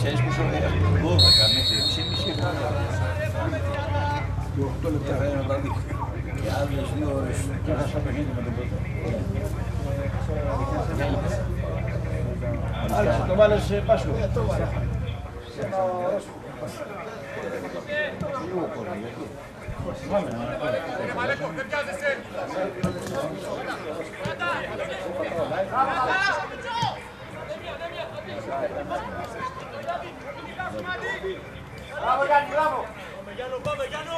Ξέρεις πόσο 12 μέχρι 6,5 χρόνια. Και 8 λεπτά θα είναι δηλαδή. Και άλλες 2 ώρες. Και θα σας παιχνίδι με τον πρώτο. Άλλες, το βάλες σε Πάσχο. Το βάλες. Μαλέκο, δεν πιάζεσαι! Μπράβο Γιάννη, μπράβο! Πάμε Γιάννο!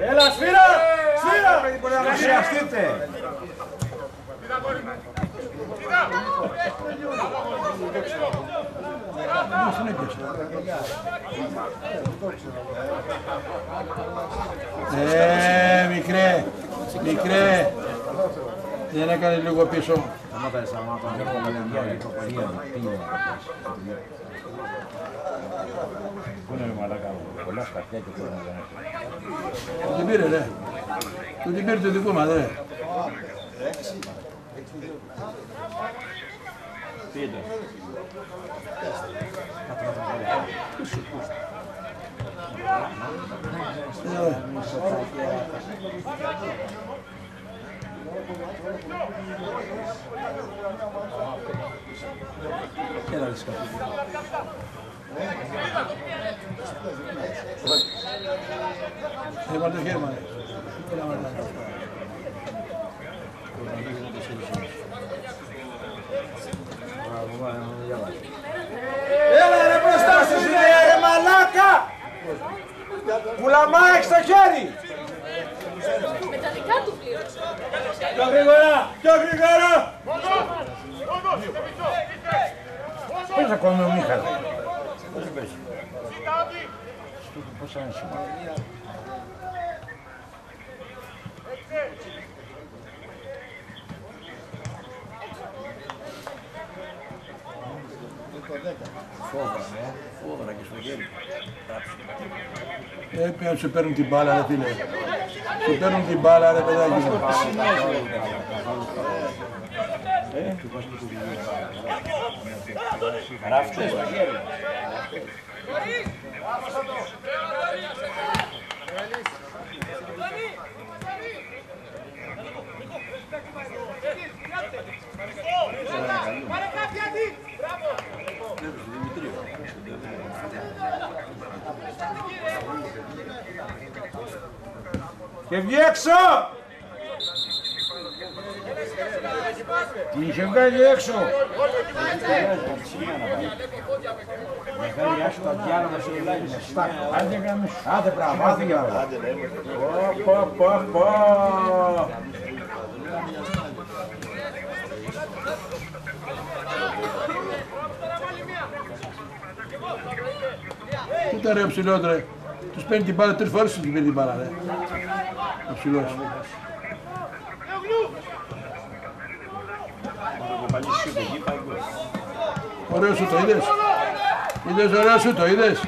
Έλα σφύρα! Σφύρα! Χρειαστείτε! Μικρέ, μικρέ, δεν έκανε λίγο πίσω. Πού είναι μαλάκα, πολλά σκαρτιά και πού είναι. Του την πήρε ρε, του την πήρε το δικό μας ρε. Πείτε. Έλα ρίσκα. Έβαλε το χέρι μας. Έλα ρε μπροστά σου ρε μαλάκα! Πουλαμά έχεις το χέρι! Με τα δικά του πλήρωσε. Πιο γρήγορα! Πιο γρήγορα! Πώς θα κόβουμε ο Μίχαλ. Πώς πέσει. Πώς θα είναι σήμερα. Φόδρα και στο χέρι. Πρέπει να σου παίρνουν την μπάλα ρε φίλε. Σου παίρνουν την μπάλα ρε παιδάκι μου. Ράφτες στο χέρι. Πάρε κάποια δι! Μπράβο! Και βγει έξω! Τι είχε βγάλει έξω. Μεγάλη άσου τα διάλογα σε γελάκι με στάκ. Άντε γάμι σου. Άντε πράγμα, άντε για όλα. Κοίτα ρε ο ψηλός ρε. Τους παίρνει την μπάλα 3 φορές τους παίρνει την μπάλα ρε. Ο ψηλός. Ωραίο σου το είδες. Είδες ωραίο σου το είδες.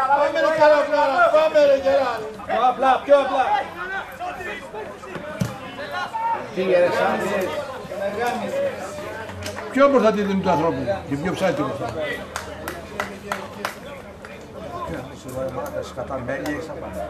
Πάμε ρε καλά, πάμε ρε γερά. Πιο απλά, πιο απλά. Φύγε ρε σαν. Πιο μπροστά τη δίνει του ανθρώπου και πιο ψάτη μπροστά. Κατά μέλη έχεις απαντά.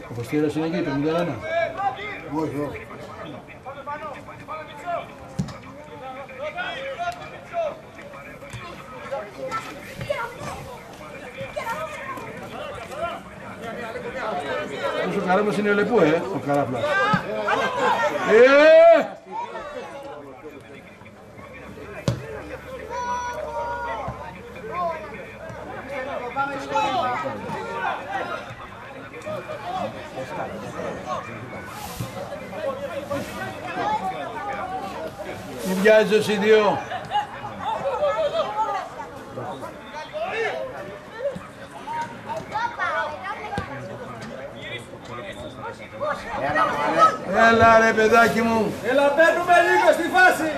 Ο Κωστήρας είναι εκεί, το 0-1. Όχι, όχι. Ο Καράπλας είναι λεπού, ο Καράπλας. Μην βιάζεις όσοι δύο. Έλα ρε παιδάκι μου. Έλα, μπαίνουμε λίγο στη φάση.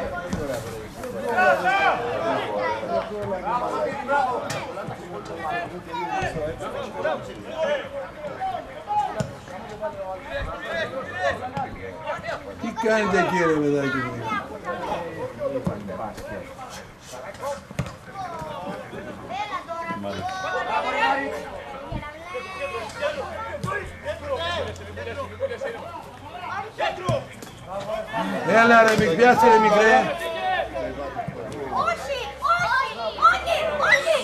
Τι κάνετε εκεί ρε παιδάκι μου. Έλα ρε πιάσε ρε μικρέ. Όχι, όχι, όχι.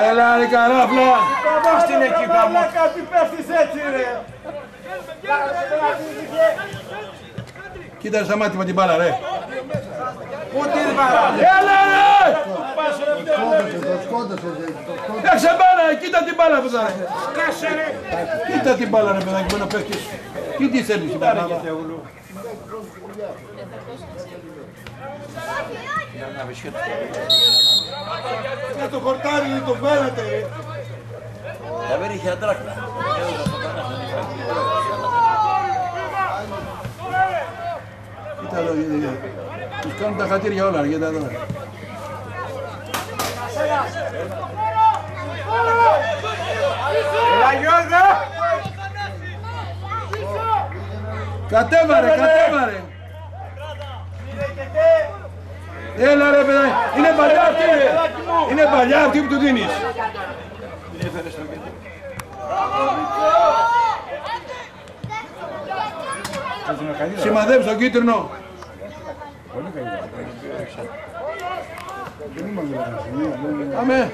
Έλα ρε καράφλα. Πώς την εκεί πάμε. Κάτι πέφτεις έτσι ρε. Κοίτα σταμάτη με την μπάλα ρε. Πού την μπάλα. Έλα ρε. Παίξε μπάλα, κοίτα την μπάλα παιδά. Κοίτα την μπάλα ρε παιδάκι μου να παίξεις. Τι τη θέλεις η μπάλα. Για το χορτάρι το βγάλατε ρε. Θα βρει είχε αντράκτα. Κοίτα εδώ, τους κάνουν τα χατήρια όλα, κοίτα εδώ. Έλα Γιώργο. Κατέβαρε, κατέβαρε. Έλα ρε παιδάκι, είναι παλιά αυτή ρε. Είναι παλιά αυτή που του δίνεις. Σημαδεύεις τον κίτρινο. Πάμε.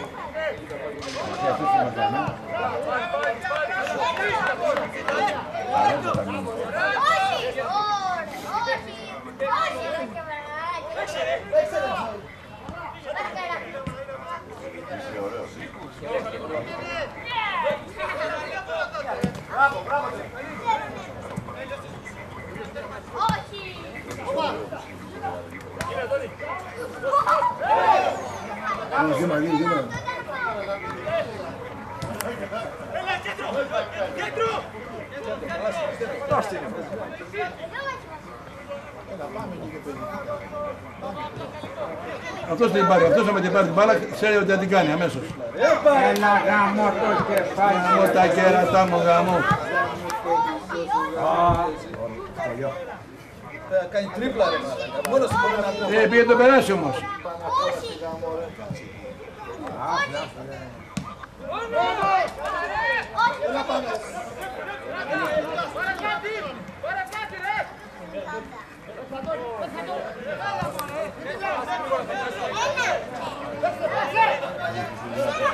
Αυτός την πάρει, αυτός με την πάρει την μπάλα, ξέρει ότι θα την κάνει αμέσως. Έλα γάμο το κεφάλι. Γάμω τα κέρατά μου, γάμο. Κάνει τρίπλα ρε μαλάκα. Μόνος του μπορεί να το. Πήγε το περάσει όμως. Έλα πάμε.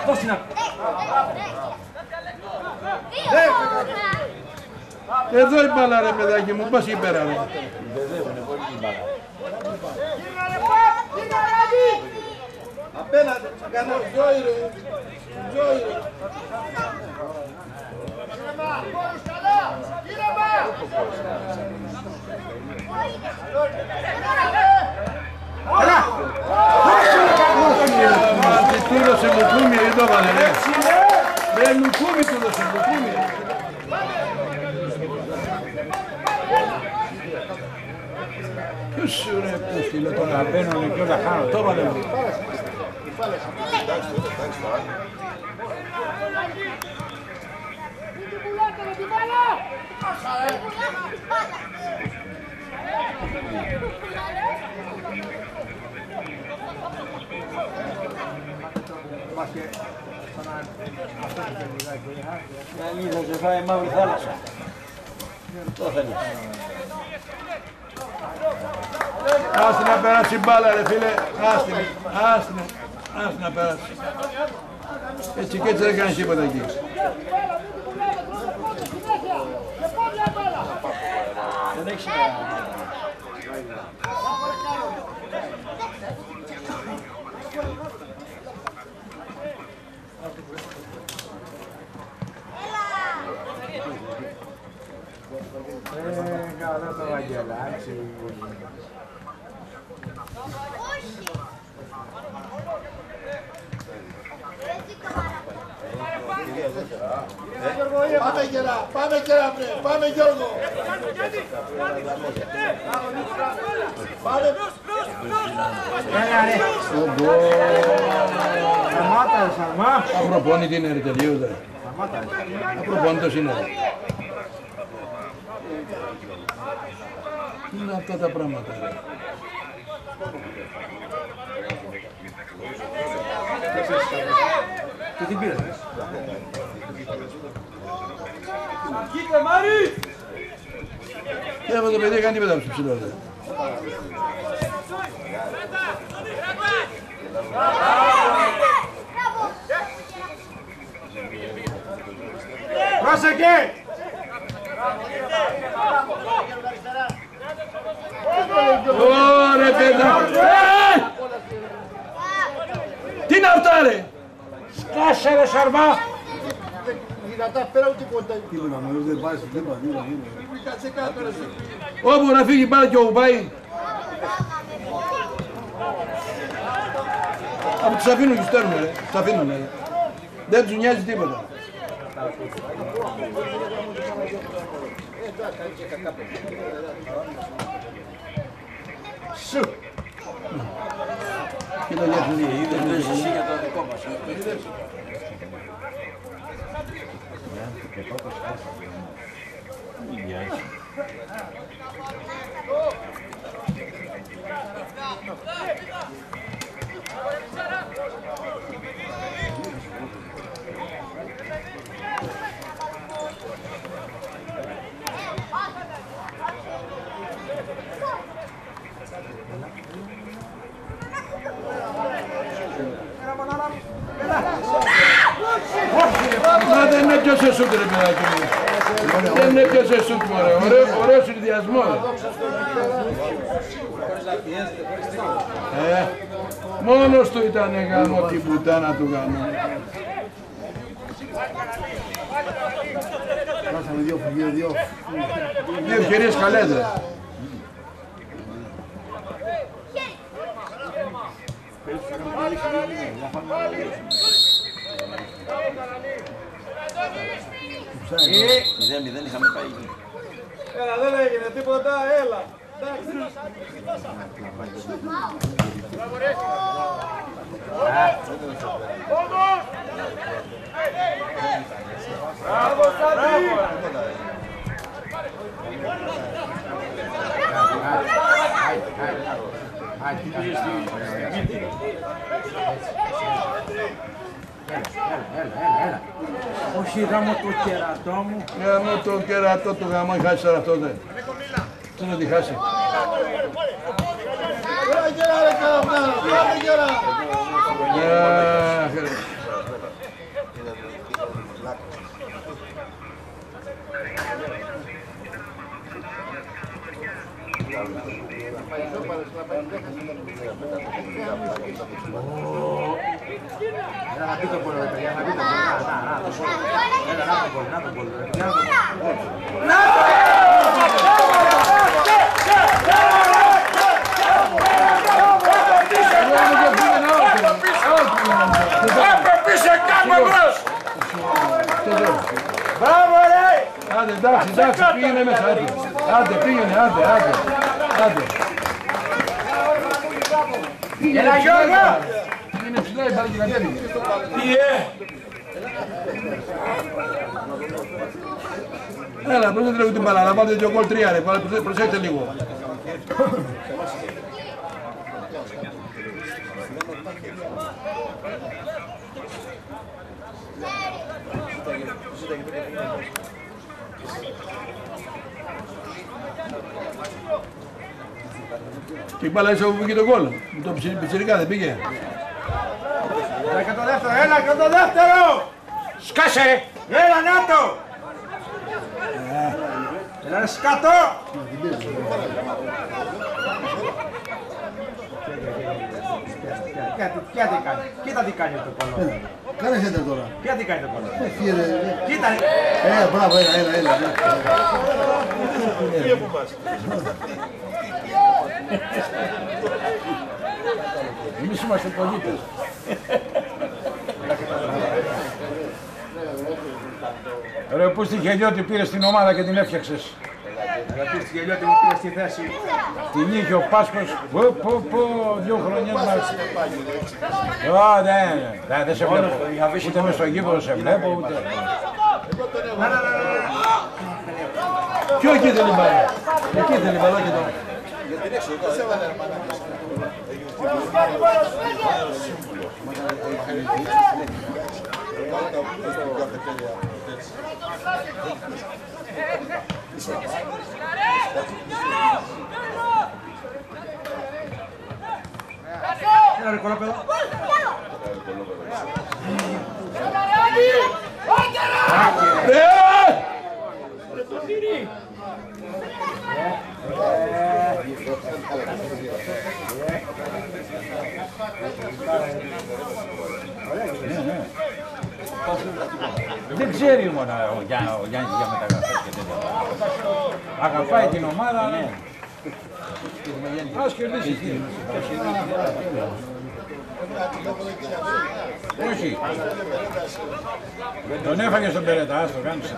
Πώς είναι. Εδώ η μπάλα ρε παιδάκι μου, πας εκεί πέρα ρε. Απέναντι, κάνω τζόι ρε. Τζόι ρε. Του έδωσε λουκούμι, δεν το βάλε ρε. Ρε λουκούμι του έδωσε, λουκούμι. Ποιος σου ρε, ποιος στείλε τώρα. Μπαίνουν και όλα χάνω. Το βάλε. Να θα σε φάει μαύρη θάλασσα. Το θέλεις. Άστη να περάσει μπάλα ρε φίλε, άστη να περάσει. Έτσι και έτσι δεν κάνεις τίποτα εκεί. Δεν έχεις Καλό το Βαγγελάτσι. Πάμε Γερά, πάμε Γιώργο. Σταμάτα, Σαλμά. Απροπόνητη είναι ρε τελείωτα. Απροπόνητος είναι. Τι είναι αυτά τα πράγματα ρε. Και την πήρες. Κοίτα Μάρι! Και αυτό το παιδί κάνει τίποτα στο ψηλό ρε. Πρόσεχε! Ωρε παιδά! Τι είναι αυτά ρε! Σκάσε ρε Σαρμά! Δυνατά πέρα ούτε κοντά. Όπου να φύγει πάλι και όπου πάει. Από τους αφήνουν και στέλνουν ρε. Τους αφήνουν ρε. Δεν τους νοιάζει τίποτα. Σου! Κοίτα γιατί Δεν παίζεις εσύ για το δικό μας. Μα δεν έπιασε σούτ ρε παιδάκι μου. Δεν έπιασε σούτ μωρέ. Ωραίο συνδυασμό ρε. Μόνος του ήταν γάμο την πουτάνα του γάμου. Κάσαμε δύο. Δύο ευκαιρίες καλές ρε. Δεν είχαμε πάει εκεί. Έλα, δεν έγινε τίποτα, έλα. Μπράβο, Σάντι! Έλα. Όχι, γάμο το κερατό μου. Γάμο το κερατό του γάμο, χάσει τώρα αυτό δε. Τι να τη χάσει. Έλα Γερά ρε καραμάνα, πάμε Γερά. Έλα να πει το πόλο, παιδιά, να πει το πόλο. Έλα, να το πόλο. Μπράβο ρε! Άντε, εντάξει, πήγαινε μέσα, άντε, πήγαινε, άντε. Έλα Γιώργο! Είναι ψηλά η μπάλα και κατέβηκε. Έλα, προσέξτε λίγο την μπάλα, να βάλετε δύο γκολ 3 ρε, προσέξτε λίγο. Και η μπάλα είσαι όπου πήγε το γκολ, με το πιτσιρικά δεν πήγε. Έλα και το δεύτερο, έλα και το δεύτερο! Σκάσε! Έλα να το! Έλα ρε σκάτω! Κοίτα τι κάνει το κολό. Κάνε χέντε τώρα. Κοίτα τι κάνει το κολό. Κοίτα. Κοίτα! Μπράβο, έλα. Εμείς είμαστε πολίτες. Ρε, πού στη Γελιώτη πήρες την ομάδα και την έφτιαξες. Γιατί στη Γελιώτη μου πήρε στη θέση. Την είχε ο Πάσχος, 2 χρονιές μαζί. Δεν σε βλέπω. Ούτε μες στο γήπεδο σε βλέπω, ούτε. Ποιο εκεί δεν είναι μπαλά. Εκεί δεν είναι μπαλά και το. Έλα ρε κολόπεδο. Δεν ξέρει μόνο ο Γιάννης για μεταγραφές και τέτοια. Αγαπάει την ομάδα, ναι. Ας κερδίσει. Όχι. Τον έφαγε στον Περέτα, ας το κάνεις.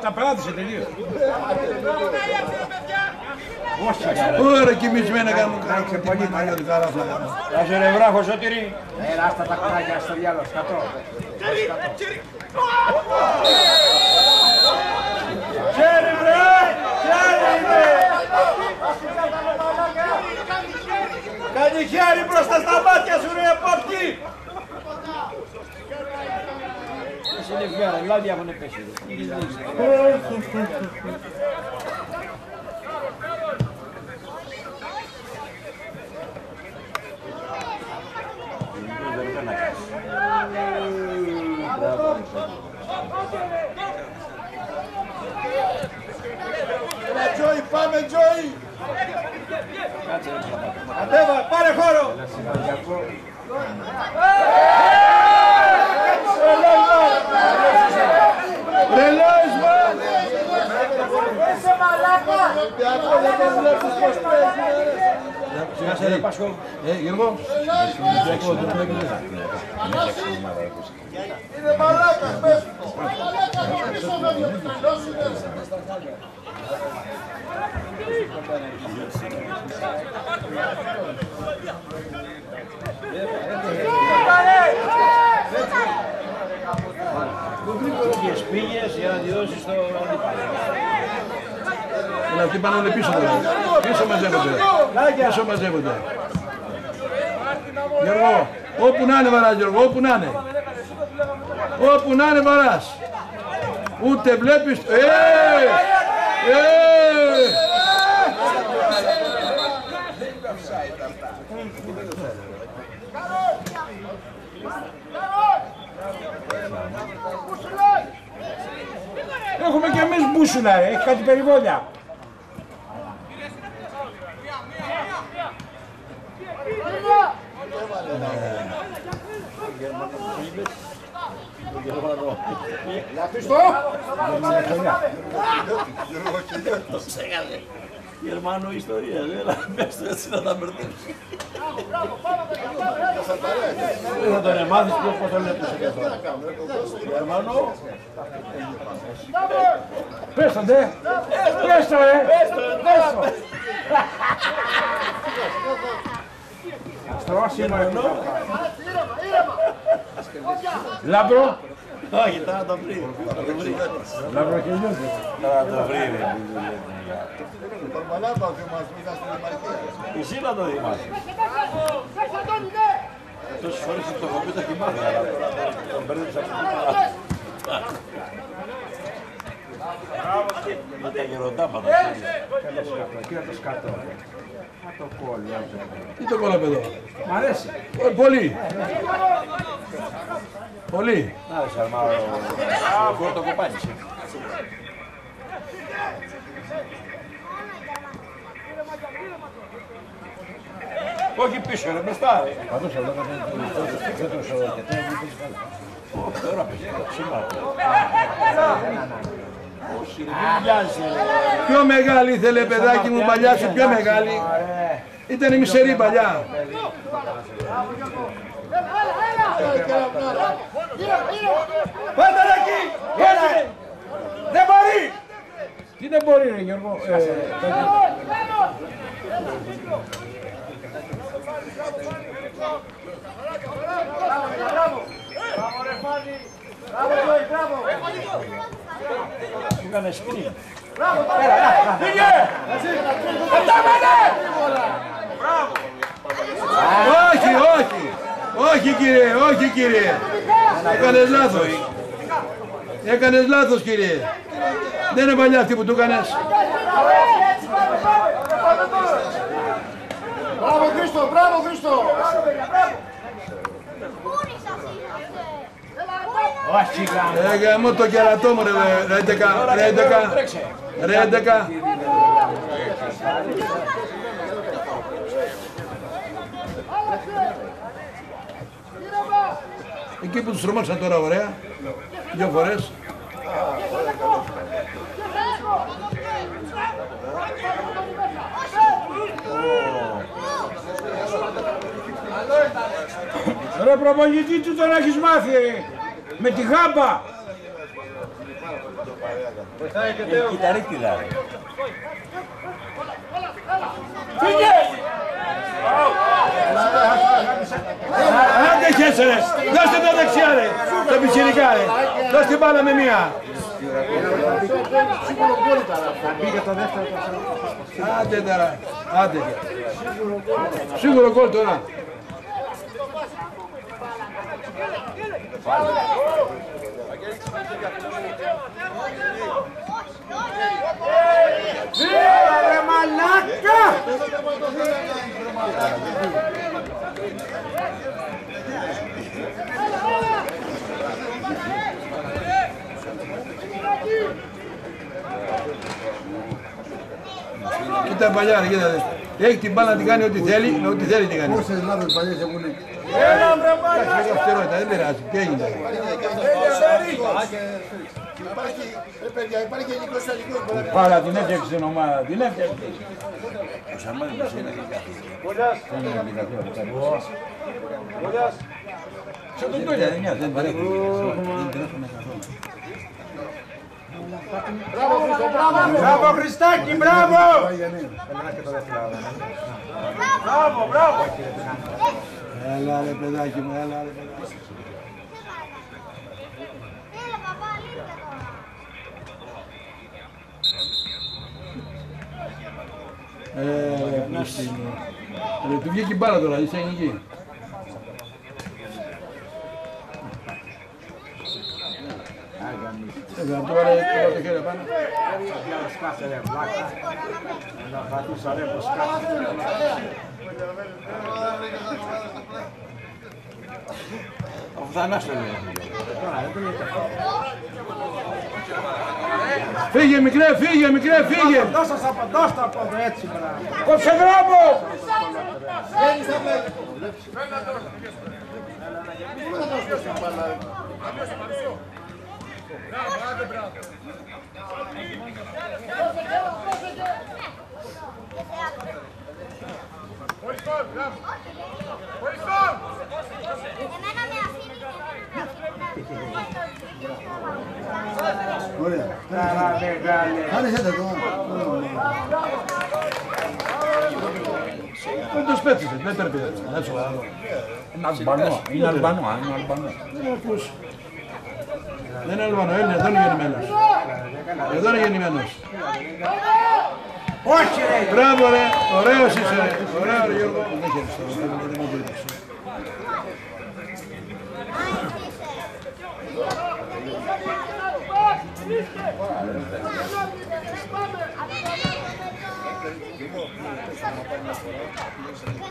Τα παράτησε τελείως. Ωραία κοιμισμένα κάνουν και πολύ μαλλιωτικά ράφλακα. Άζω ρε βράχο Σωτήρη. Άστα τα κουράκια στο διάλογο, σκατώ. Χέρι βρε! Χέρι βρε! Κάνει χέρι μπροστά στα μάτια σου ρε επόπτη! Εσύ είναι βγέρα, λάδια έχουν πέσει. Τζόι, πάμε Τζόι! Κατέβα, πάρε χώρο! Τρελός μας! Είσαι μαλάκα! Ολυμπιακό δεν το βλέπεις πως παίζει. Γιώργο. Είναι μαλάκας πες του. Μαλάκας μόλις ο βέβαιος. Τρελός είναι. Και σπίγες για να τη δώσεις στο αντίπαλο. Αλλά αυτοί πάνε όλοι πίσω τώρα. Πίσω μαζεύονται. Πίσω μαζεύονται. Γιώργο, όπου να είναι βαράς Γιώργο, όπου να είναι. Όπου να είναι βαράς. Ούτε βλέπεις... Έχουμε κι εμείς μπούσουλα, έχει κάτι περιβόλια. Λαχτιστό! Το ξέχασε. Γερμανό ιστορία, έλα, πες το έτσι να τα μπερδέψει. Δεν θα τον μάθεις πώς τον έπαιξε και αυτό. Γερμανό. Πες τον, δε! Πες το, Πες το! Στρώσιμο εδώ. Λάμπρο. Όχι, θα το βρει. Λάμπρο και λιώδη. Θα το βρει, ρε. Τον μαλάκα ο Θήμας πήγα στην Δημαρχία. Εσύ να το θυμάσαι. Τόσες φορές το έχω πει το θυμάμαι, αλλά τον μπέρδεψα από την πλάτη. Με τα γεροντάματα. Κοίτα το σκατό. Το κόλλο. Τι το κόλλα παιδό. Μ' αρέσει. Πολύ. Πολύ. Να ρε Σαρμάρο, πρώτο κοπάνισε. Όχι πίσω ρε, μπροστά ρε. Πάντως εδώ δεν το σωρό και τώρα Τώρα πες, σήμερα. Πιο μεγάλη ήθελε παιδάκι μου παλιά σου, πιο μεγάλη. Ήταν μισερή παλιά. Πάτε εκεί! Δεν μπορεί! Τι δεν μπορεί ρε Γιώργο. Του έκανε σκριν. Πήγε! Κατάμενε! Όχι, όχι. Όχι κύριε, όχι κύριε. Έκανες λάθος. Έκανες λάθος κύριε. Δεν είναι παλιά αυτή που του έκανες. Μπράβο Χρήστο, μπράβο Χρήστο. Γαμώ το κερατό μου ρε 11. Ρε 11. Εκεί που τους τρομάξαν τώρα ωραία. 2 φορές. Ρε προπονητή του τον έχεις μάθει με τη γάμπα. Κυταρίτιδα. Φύγε! Άντε χέσε ρε. Δώστε τα δεξιά ρε. Τα πιτσιρικά ρε. Δώστε την μπάλα με μία. Άντε τώρα. Άντε. Σίγουρο γκολ τώρα. Έλα ρε μαλάκα! Κοίτα παλιά ρε, κοίτα. Έχει την μπάλα να την κάνει ό,τι θέλει, με ό,τι θέλει την κάνει. Πόσες λάθος παλιές έχουν. Έλα ρε μαλάκα! Έχει αυτερότητα, δεν πειράζει. Τι έγινε. Υπάρχει και ελληνικός αλληλικός. Πάρα την έφτιαξε την ομάδα, την έφτιαξε. Σαν τον Τόλια δεν νοιάζει, δεν παρέχει. Μπράβο Χριστάκη, μπράβο! Μπράβο, μπράβο! Έλα ρε παιδάκι μου, έλα ρε παιδάκι. Του βγήκε η μπάλα τώρα, είσαι εκεί. Τώρα το χέρι πάνω. Ο Θανάσης το λέει. Φύγε μικρέ, φύγε μικρέ, φύγε. Δώστε τα πόδια έτσι μπράβο. Κόψε γράμμο! Ωραία. Χάνεσαι το. Δεν το σπέτσισε, δεν πρέπει να είναι σοβαρό. Είναι Αλμπανό, είναι Αλμπανό, είναι Αλμπανό. Δεν ακούς. Δεν είναι Αλβανό, Έλληνας, εδώ είναι γεννημένος. Εδώ είναι γεννημένος. Όχι ρε! Μπράβο ρε, ωραίος είσαι ρε. Ωραίο ρε Γιώργο. Δεν χαίρεσαι, δεν μου βοήθησε.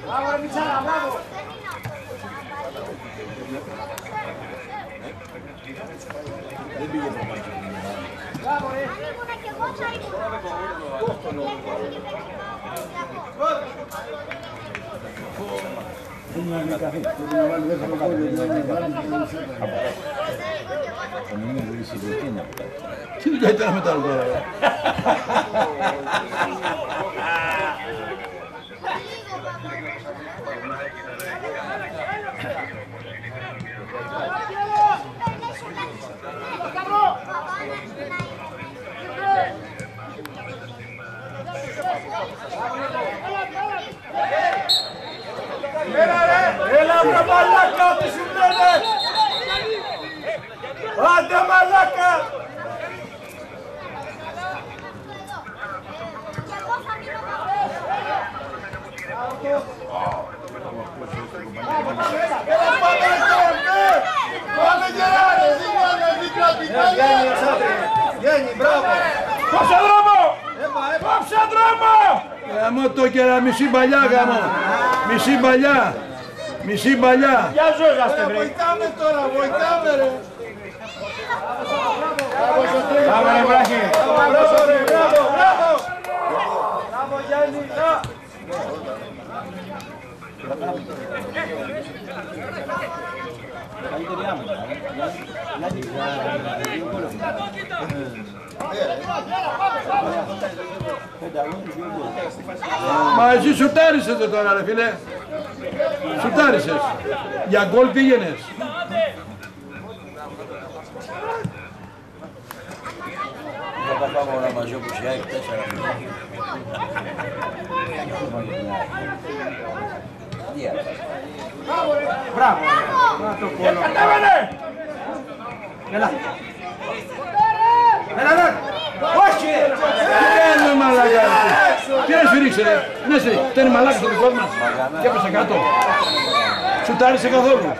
Μπράβο ρε Μιτσάρα, μπράβο! Δεν πήγε το μάτι. Μπράβο ρε! Τι δουλειά ήταν μετά τώρα. Έλα βρε μαλάκα, τι σου λένε! Άντε μαλάκα! Πάμε γεράρε, Γέννη, μπράβο! Κόψε δρόμο! Κόψε δρόμο! Γαμώ το κερα, μισή παλιά γαμώ. Μισή παλιά. Μισή παλιά. Για ζώζαστε βρε! Βοηθάμε τώρα, βοηθάμε ρε. Μπράβο ρε βράχη! Μπράβο ρε, μπράβο, μπράβο! Μπράβο Γιάννη! Μα εσύ σουτάρισες τώρα ρε φίλε. Σουτάρισες. Για γκολ πήγαινες. Θα πάμε όλα μαζί όπως η ΑΕΚ 4. Μπράβο! Κατέβαινε! Έλα! Έλα ρε! Όχι! Τι είναι μαλάκα. Τι να σφυρίξει ρε. Ναι σφυρίξει. Δεν είναι μαλάκα στο δικό μας. Και έπεσε κάτω. Σουτάρισε καθόλου.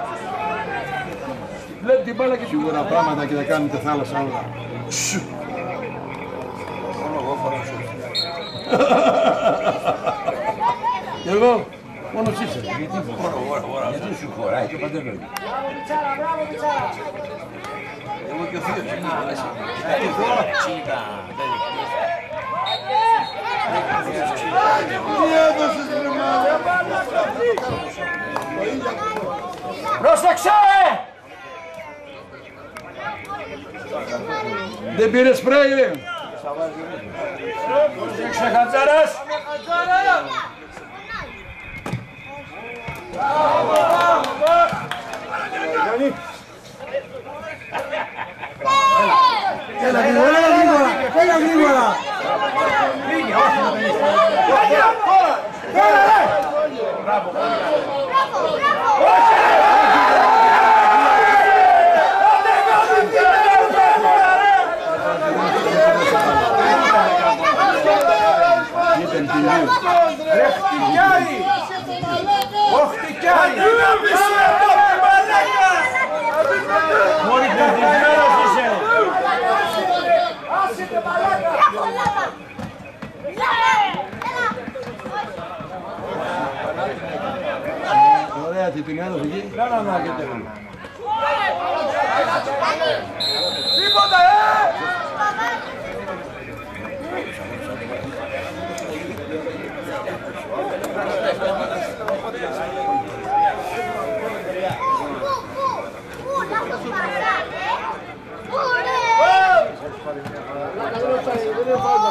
Βλέπει την μπάλα και σίγουρα πράγματα και θα κάνετε θάλασσα όλα. Και εγώ, μόνος είσαι. Γιατί σου χωράει το παντελόνι. Εγώ και ο θείος είναι. Τι έδωσες ρε μάλλον. Πρόσεξε! Δεν πήρε σπρέι ρε. Πρόσεξε Χατζάρας! Έλα γρήγορα, έλα γρήγορα. Φύγε, όχι να μην είσαι. Τώρα! Τώρα ρε! Μπράβο! Ρε χτυκιάρι! Ω χτυκιάρι! Μόλι πετυχμένος είσαι! Ωραία, τυπημένος εκεί. Να αρκετέ. Τίποτα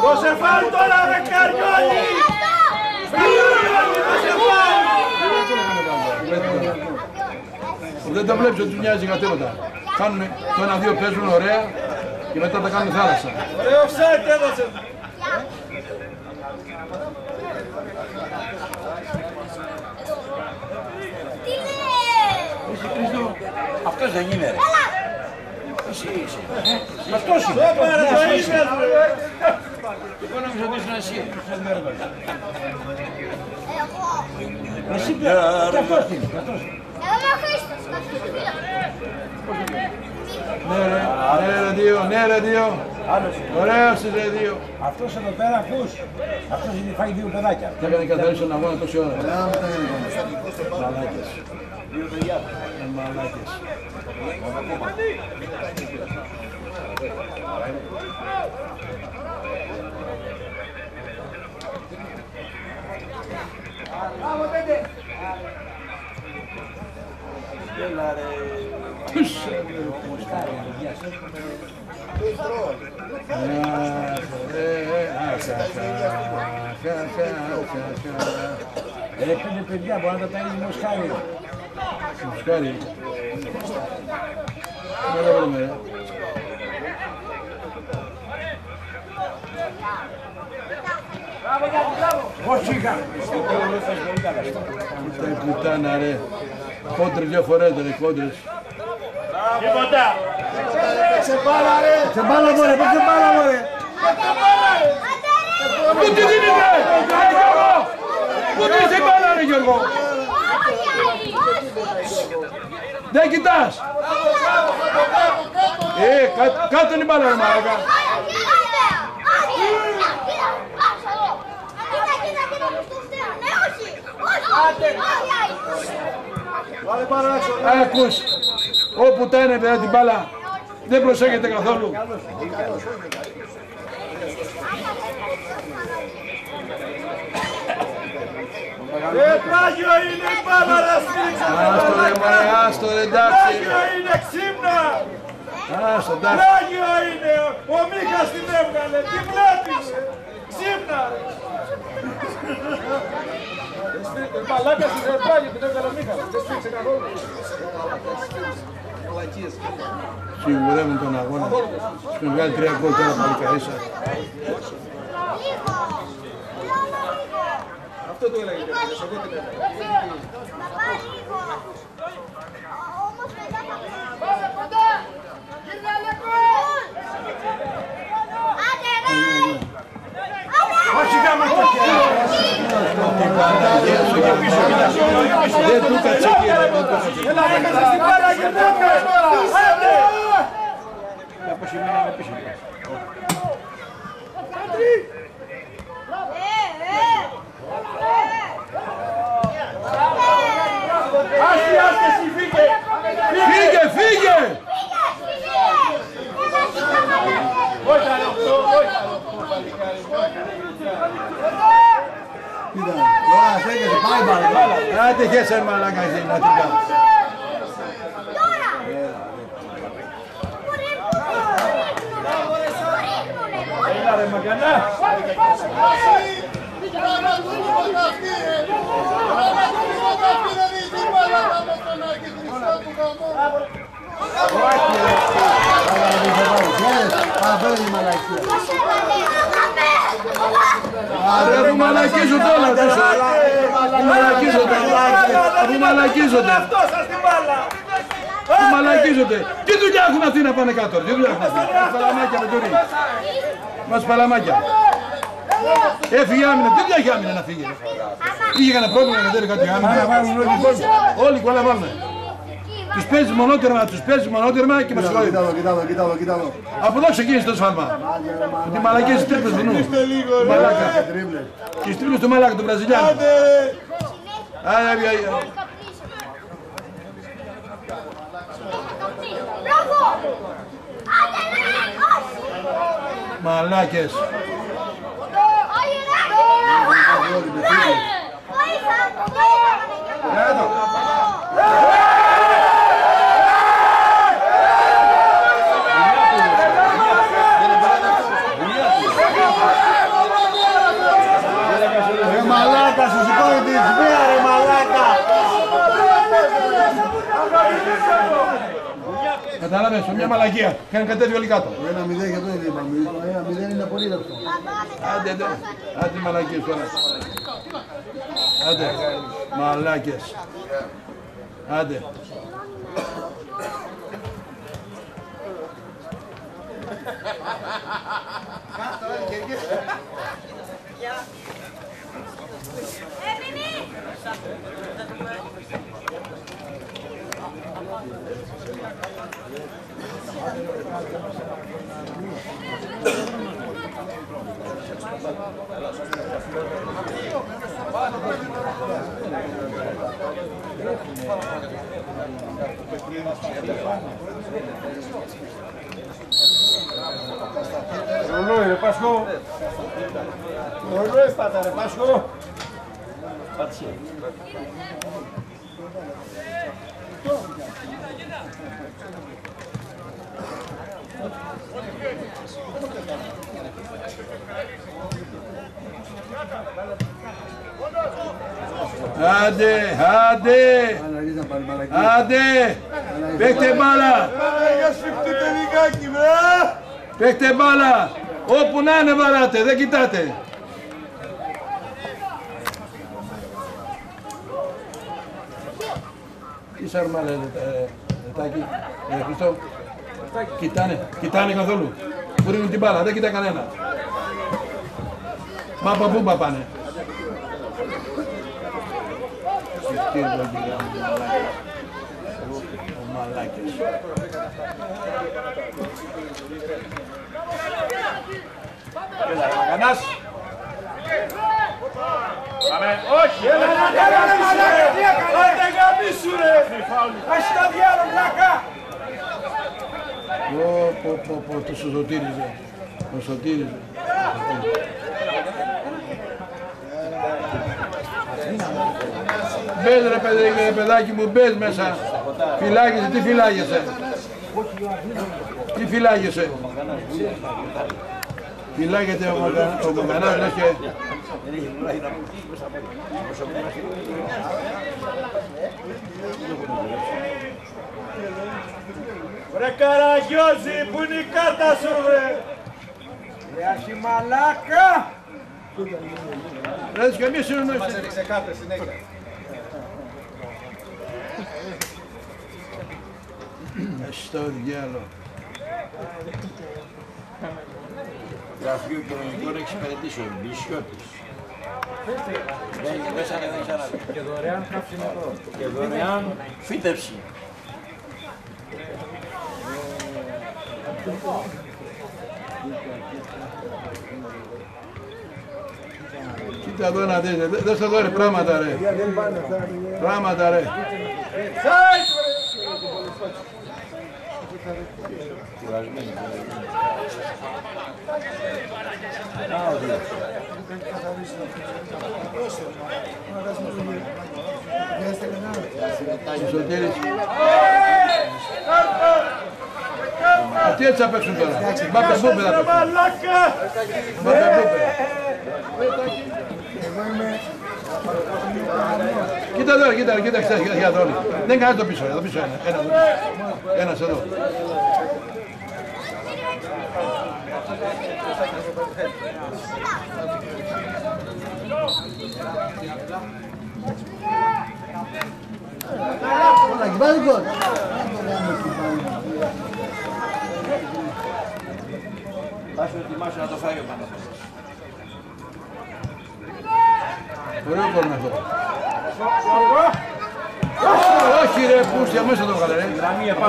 Δώσε φάουλ τώρα ρε Καριόλη! Δώσε φάουλ! Δεν τα βλέπεις ότι τους νοιάζει για τίποτα. Κάνουν το ένα-δύο, παίζουν ωραία και μετά τα κάνουν θάλασσα. Ρε offside έδωσε! Αυτός δεν είναι ρε. Εσύ είσαι. Αυτός είναι. Εγώ νόμιζα ότι ήσουν εσύ. Εσύ και αυτός είναι. Ναι ρε δύο, ναι ρε δύο. Ωραίος είσαι δύο. Αυτός εδώ πέρα ακούς. Αυτός είναι φάει δύο παιδάκια. Θα έκανε καθαρίσει τον αγώνα τόση ώρα. Μαλάκες. Μαλάκες. Πέντε παιδιά μπορεί να τα παίρνει μοσχάρι. Μοσχάρι. Δεν τα βρούμε. Κότσικα! Τα κουτάνα ρε. Κόντρες δύο φορές ρε, κόντρες. Τίποτα. Σε μπάλα ρε. Σε μπάλα μωρέ, πες σε μπάλα μωρέ! Πού τη δίνετε, Γιώργο! Πού τη δίνετε μπάλα ρε Γιώργο! Δεν κοιτάς! Κάτω είναι η μπάλα ρε μαλάκα! Ακούς, όπου τα είναι παιδιά την μπάλα, δεν προσέχετε καθόλου. Πάγιο είναι η μπάλα να στρίξε. Άστο ρε μωρέ, άστο ρε εντάξει. Πάγιο είναι ξύπνα. Άστο εντάξει. Πάγιο είναι. Ο Μίχας την έβγαλε. Τι βλέπεις. Ξύπνα. Μαλάκα στην Πάγιο την έβγαλε ο Μίχας. Δεν στρίξε καθόλου. Σιγουρεύουν τον αγώνα. Έχουν βγάλει 3 γκολ τώρα παλικαρίσα. Αυτό το έλεγε. Εγώ την έλεγα. Δεν του κάτσε κύριε, δεν του κάτσε. Έλα έκανα στην μπάλα και δεν έκανες τώρα. Άντε! Άστε, εσύ φύγε! Φύγε, φύγε! Βόητα ρε αυτό, βόητα. Κοίτα, τώρα στέκεσαι, πάει μπάλα. Άντε χέσε μαλάκα εσύ να την κάνεις. Έλα ρε Μαγκανά. Άρα που μαλακίζονται όλα τους. Που μαλακίζονται. Που μαλακίζονται. Που μαλακίζονται. Τι δουλειά έχουν αυτοί να πάνε κάτω. Τι δουλειά έχουν αυτοί. Μας παλαμάκια με τουρί. Μας παλαμάκια. Έφυγε άμυνα. Τι δουλειά έχει άμυνα να φύγει. Είχε κανένα πρόβλημα να κατέβει κάτι άμυνα. Όλοι κολλά βάλουμε. Τους παίζεις μονότερμα και μας συγχωρεί. Κοιτάω. Από εδώ ξεκίνησε το σφάλμα. Ότι μαλακές τις τρίπλες του νου. Μαλάκα. Τις τρίπλες του μαλάκα του Βραζιλιάνου. Μαλάκες. Ρε μαλάκα, σου σηκώνει τη σβία ρε μαλάκα. Κατάλαβες, μια μαλακία. Κάνει κατέβει όλοι κάτω. 1-0 για το ίδιο είπαμε. 1-0 είναι πολύ λεπτό. Άντε μαλακίες τώρα. Άντε, μαλάκες. Άντε. Ρολόι ρε Πάσχο. Ρολόι πάτα ρε Πάσχο. Πατσί. Άντε, άντε, άντε, παίχτε μπάλα. Παίχτε μπάλα, όπου να είναι βαράτε, δεν κοιτάτε. Τι σαρμάλα Τάκη, Χριστό, κοιτάνε καθόλου, που ρίχνουν την μπάλα, δεν κοιτά κανένα. Μα από πού πάνε. Ο μαλάκες. Έλα, κανάς. Πάμε, όχι. Έλα, τι έκανε. Άντε γαμίσου ρε. Ας τα διάλο, πλάκα. Το σωτήριζε. Το σωτήριζε. Μπες ρε παιδάκι μου, μπες μέσα. Φυλάγεσαι, τι φυλάγεσαι. Τι φυλάγεσαι. Φυλάγεται ο Μαγκανάς, λες και... Βρε Καραγιώζη, πού είναι η κάρτα σου βρε. Ρε αρχιμαλάκα. Λες και εμείς συνεννοήσεις. Μας έδειξε κάρτες συνέχεια. Στο διάλο. Γραφείο Κοινωνικών Εξυπηρετήσεων, Μπισιώτης. Μέσα δεν ξαναδεί. Και δωρεάν καύσιμο. Και δωρεάν φύτευση. Κοίτα εδώ να δεις, δες εδώ ρε πράγματα ρε. Πράγματα ρε. Σωτήρης. Αυτοί έτσι θα παίξουν τώρα. Μπάπε μπούπε θα παίξουν. Μπάπε μπούπε. Κοίτα εδώ, κοίταξε για εδώ. Δεν κάνει το πίσω, εδώ πίσω ένα. Ένας εδώ. Θα σου ετοιμάσω να το φάει ο Παναθηναϊκός. Ωραίο κόρνο αυτό. Όχι ρε, πούσια, μέσα το βγάλε ρε.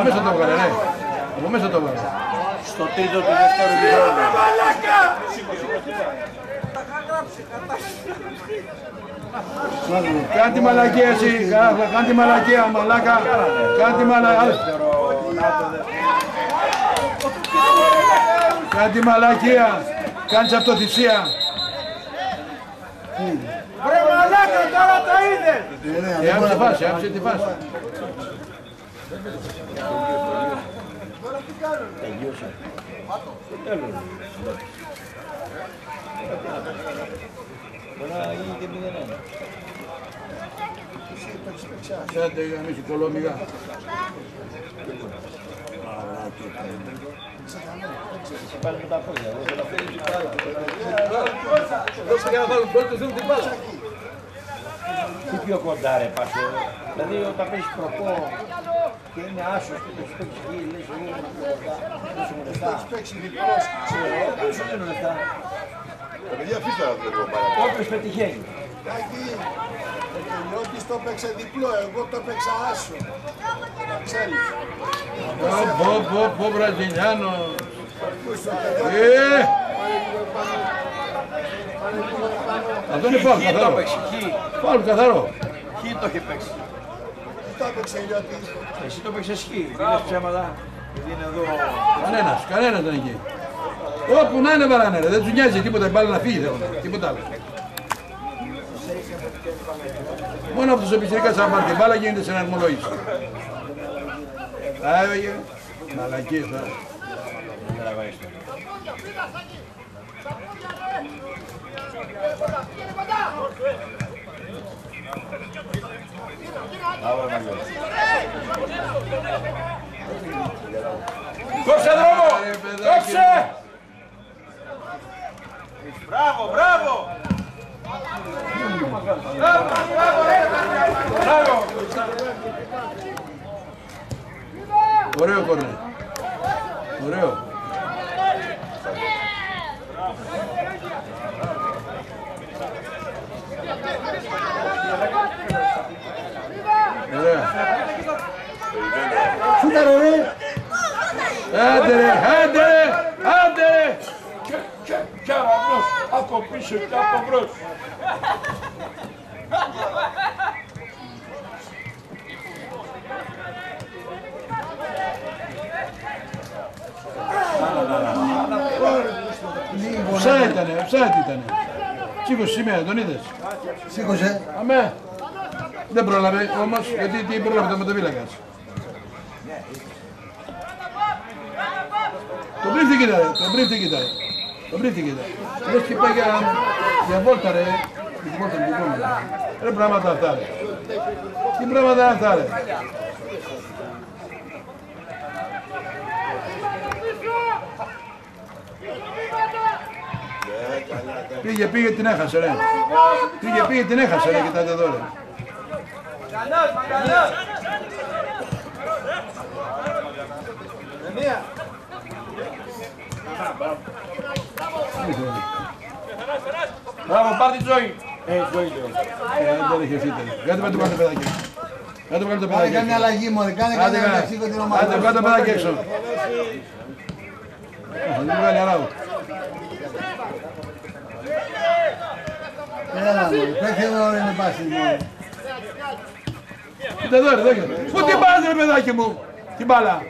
Μέσα το βγάλε ρε. Από μέσα το βγάλε. Στο τρίτο του δεύτερου χρόνου. Κάν' τη μαλακία εσύ, κάν' τη μαλακία, μαλάκα. Κάν' τη μαλακία. Κάν' τη μαλακία. Κάνεις αυτοθυσία. Βρε μαλάκα, τώρα το είδε. Άψε τη φάση, άψε τη φάση. Άντε γαμίσου κολόμυγα. Δώσε για να βάλουν πρώτος, δίνουν την μπάλα. Τι πιο κοντά ρε Πάσο. Δηλαδή όταν παίζεις προπό και είναι άσος και το έχεις παίξει εκεί, λες εγώ είμαι πιο κοντά. Δεν σου μου λεφτά. Έχεις παίξει διπλός. Δεν σου δίνω λεφτά. Τα παιδιά αφήστε να βλέπω πάρα. Όποιος πετυχαίνει. Κάκι, ο Τελειώτης το παίξε διπλό, εγώ το παίξα άσο. Ξέρεις. Πω Βραζιλιάνο. Αυτό είναι φάουλ καθαρό. Φάουλ καθαρό. Χι το είχε παίξει. Τι το έπαιξε Ηλιώτης. Εσύ το παίξες χι. Δεν λες ψέματα. Γιατί είναι εδώ. Κανένας δεν είναι εκεί. Όπου να είναι βαράνε ρε, δεν τους νοιάζει τίποτα, η μπάλα να φύγει θέλουν, τίποτα άλλο. Μόνο αυτός ο πιτσιρικάς αν πάρει την μπάλα γίνεται σε εναρμολόγηση. Άγιε. Μαλακίες τώρα. Κόψε δρόμο! Κόψε! Μπράβο, μπράβο! Μπράβο! Ωραίο κορνέ. Ωραίο. Ωραία. Σούταρε ρε! Άντε ρε, άντε ρε, άντε ρε. Κι αραγνός, από πίσω και από μπρος. Offside ήτανε, offside ήτανε. Σήκωσε σημαία, τον είδες. Σήκωσε. Αμέ. Δεν πρόλαβε όμως, γιατί τι πρόλαβε το ματοβίλακας. Το μπρίφτη κοίταρε, το μπρίφτη κοίταρε. Το μπρίφτη κοίταρε. Λες και πάει για βόλτα ρε. Την βόλτα την επόμενη. Ρε πράγματα αυτά ρε. Τι πράγματα είναι αυτά ρε. Πήγε, την έχασε ρε. Πήγε, την έχασε ρε, κοιτάτε εδώ ρε. Μπράβο, πάρ' τη ζωή. Ζωή λέω. Δεν έχει εσύ τέλος. Κάντε με το πάνω παιδάκι. Κάντε με το παιδάκι. Κάνε μια αλλαγή μωρέ, κάνε Άντε, μια αλλαγή με την ομάδα. Άντε, κάτω παιδάκι έξω. Θα την βγάλει αράου. Έλα μωρέ, παίξε εδώ ρε με πάση. Κοίτα εδώ ρε, δέκε. Πού την πας ρε παιδάκι μου, την μπάλα.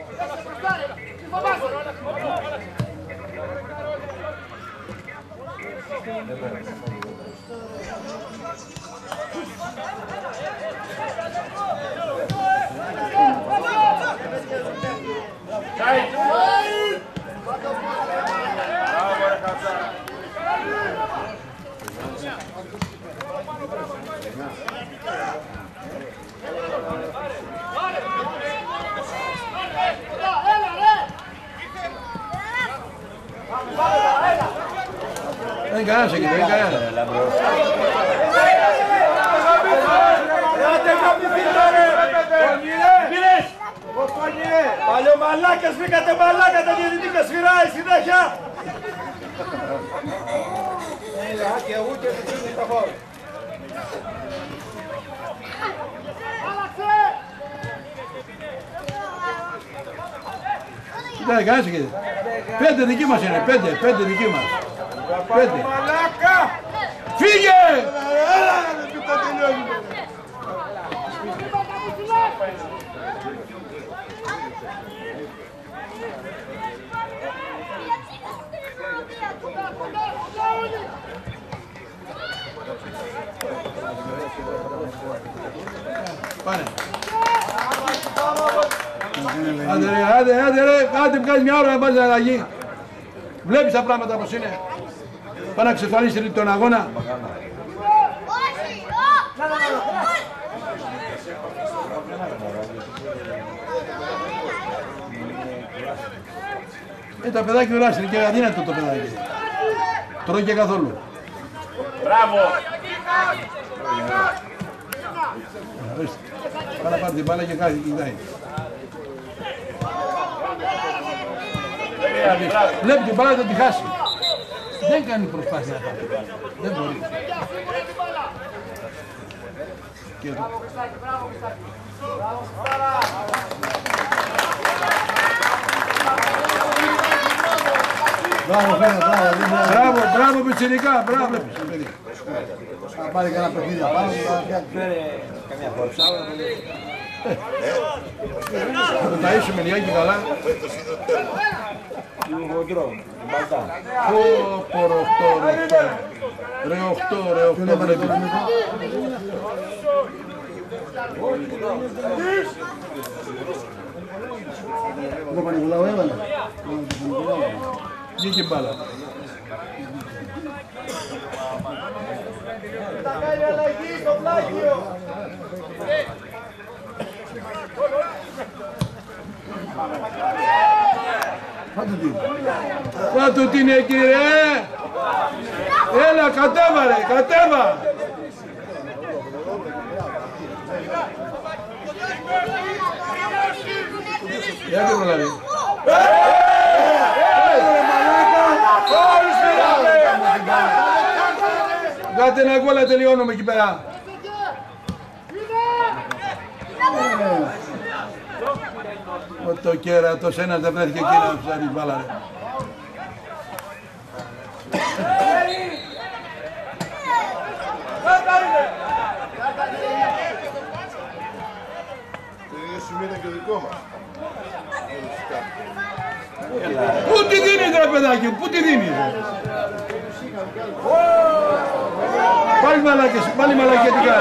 Δεν κανένας εκεί, δεν κανένας. Παλιομαλάκες, βρήκατε μαλάκα, τα διαιτητήκα σφυράει συνέχεια. Και ούτε δεν είναι στα χώρα. Δεν κανένας εκεί. 5 δικοί μας είναι, 5 δικοί μας. 5. Μαλάκα! Φύγε! Έλα ρε, τι θα τελειώνει. Πάνε. Άντε ρε, άντε βγάλεις μια ώρα να πας να αλλαγή. Βλέπεις τα πράγματα πως είναι. Πάνε να ξεφανίσεις τον αγώνα. Τα παιδάκια ουράσει, είναι και αδύνατο το παιδάκι. Τρώει και καθόλου. Μπράβο! Πάει να πάρει την μπάλα και κοιτάει. Βλέπει την μπάλα θα τη χάσει. Δεν κάνει προσπάθεια να πάρει την μπάλα. Δεν μπορεί. Μπράβο, Μπράβο, πιτσιρικά, μπράβο. θα πάρει κανένα παιχνίδι απάνω, θα φτιάξει. Θα το ταΐσουμε λιγάκι καλά. Ρε 8 βλέπει. Το Πανικολάου έβαλε. Βγήκε μπάλα. Θα κάνει αλλαγή στο πλάγιο. Πάτου την κύριε! Έλα, κατέβα ρε, κατέβα! Για και προλάβει. Κάτε ένα γκολ, τελειώνουμε εκεί πέρα. Το κέρατος ένας δεν βρέθηκε εκεί να ψάρει μπάλα ρε. Το ίδιο σημείο ήταν και δικό μας. Πού τη δίνεις ρε παιδάκι μου, πού τη δίνεις ρε. Πάλι μαλακετικά.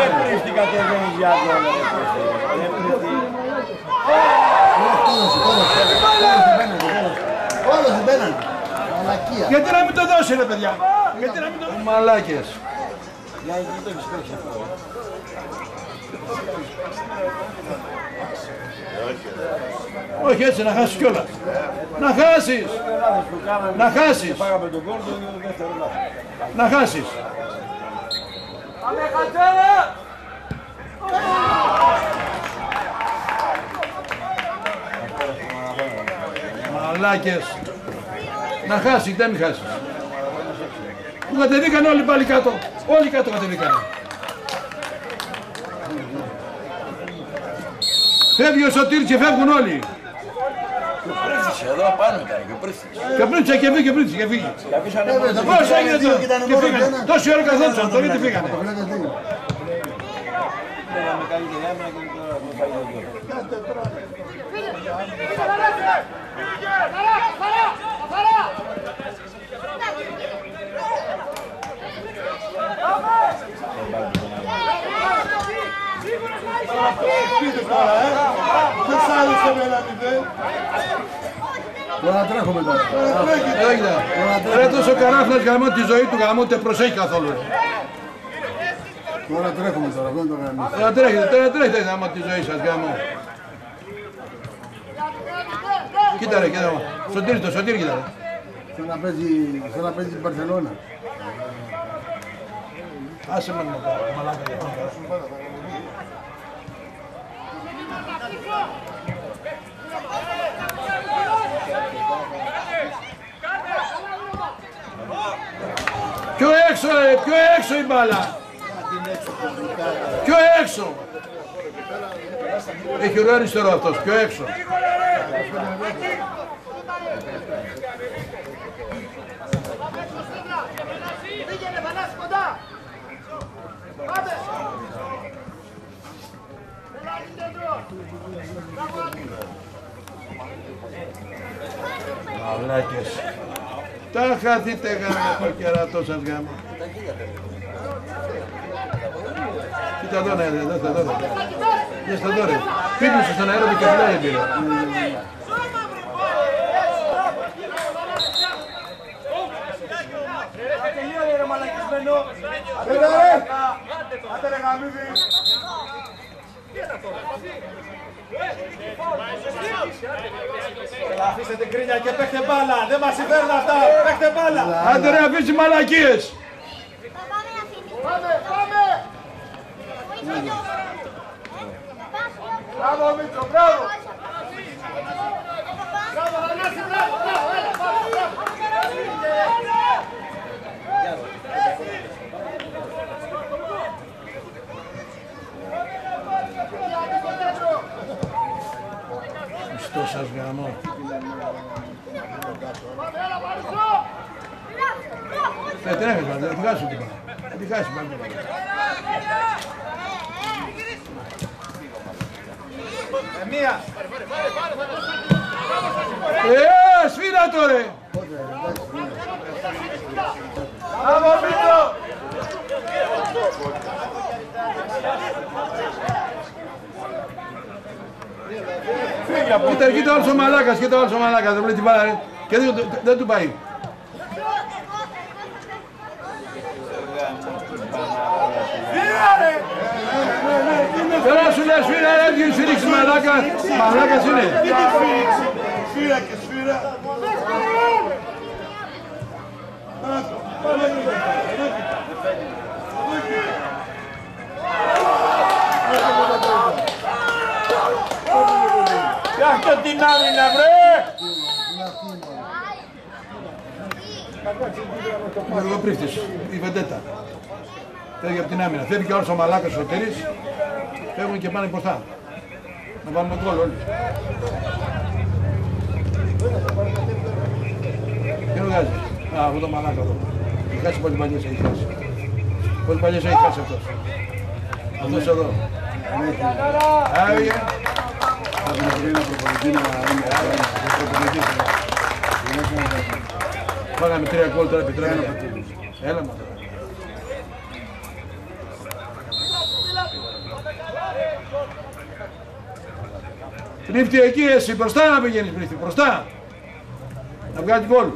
Τι κατεβαίνεις για γκολ. Όλος δεν μπαίνανε. Μαλακία. Γιατί να μην το δώσει ρε παιδιά. Γιατί να μην το δώσει. Μαλάκες. Για εκεί το έχεις παίξει αυτό. Όχι έτσι, να χάσεις κιόλας. Να χάσεις. Να χάσεις. Πάγαμε τον γκολ του δεύτερο λάθος. Να χάσεις. Πάμε Χατζέλα! Μαλάκες. Να χάσει, δεν μη χάσεις. Που κατεβήκαν όλοι πάλι κάτω. Όλοι κάτω κατεβήκαν. Φεύγει ο Σωτήρης και φεύγουν όλοι. Πρίφτησε εδώ πάνω ήταν και πρίφτησε. Και πρίτσα και φύγει, πρίτσα και φύγει. Πώς έγινε τώρα και φύγανε. Τόση ώρα καθόντουσαν, τώρα γιατί φύγανε. Λέγαμε καλύτερη άμυνα και τώρα μου φάει τον γκολ. Δεν σ' άρεσε εμένα μηδέν. Τώρα τρέχουμε τώρα. Ρε τόσο καράφλας γαμώ τη ζωή του γαμώ, δεν προσέχει καθόλου. Τώρα τρέχουμε τώρα, δεν το κάνουμε. Τώρα τρέχετε γαμώ τη ζωή σας γαμώ. Κοίτα ρε, κοίτα. Σωτήρι το, Σωτήρι κοίτα ρε. Σαν να παίζει την Μπαρσελόνα. Άσε με να μαλάκα για πάνω. Πιο έξω ρε, πιο έξω η μπάλα. Πιο έξω. Έχει ωραίο αριστερό αυτός, πιο έξω. Μαλάκες. Τα χαθείτε γάμο, το κερατό σας γάμο. Κοίτα εδώ ναι, δώστε εδώ. Δώστε εδώ ρε. Πίπνωσε στον αέρα και φυλάει πήρε. Τελείωνε ρε μαλακισμένο. Έλα ρε! Άντε ρε γαμίδι! Αφήστε την κρίνια και παίχτε μπάλα. Δεν μας συμφέρουν αυτά. Παίχτε μπάλα. Άντε ρε αφήσει μαλακίες. Πάμε, πάμε! Μπράβο Μίτσο, μπράβο! Μπράβο Θανάση, μπράβο, μπράβο, έλα, πάμε, Στο σας γάμο. Τι έχεις πάντα, θα τη χάσουν την πάντα. Θα τη χάσει πάντα. Μία. Σφύρα το ρε. Μπράβο Μίτσο. Φύγε μαλάκα που... Κοίτα όλος ο μαλάκας, κοίτα όλος ο μαλάκας, δεν βλέπει την μπάλα και δεν του πάει. Τώρα σου λέει σφύρα, δεν σφύριξε μαλάκα, μαλάκας είναι. Σφύρα και σφύρα. Φτιάχτε την άμυνα, βρε! Ο εργοπρίφτης, η βεντέτα. Φεύγει από την άμυνα. Φεύγει και όλος ο μαλάκας ο Σωτήρης. Φεύγουν και πάνε μπροστά. Να βάλουμε γκολ όλοι. Τι βγάζει. Α, αυτό το μαλάκα εδώ. Έχει χάσει πόσες παλιές έχει χάσει. Πόσες παλιές έχει χάσει αυτός. Αυτός εδώ. Άγιε. Από την Αθήνα προπονητή να είναι προπονητής. Φάγαμε 3 γκολ τώρα επιτρέπεται. Έλα μα τώρα. Πρίφτη εκεί εσύ, μπροστά να πηγαίνεις Πρίφτη, μπροστά. Να βγάλει γκολ.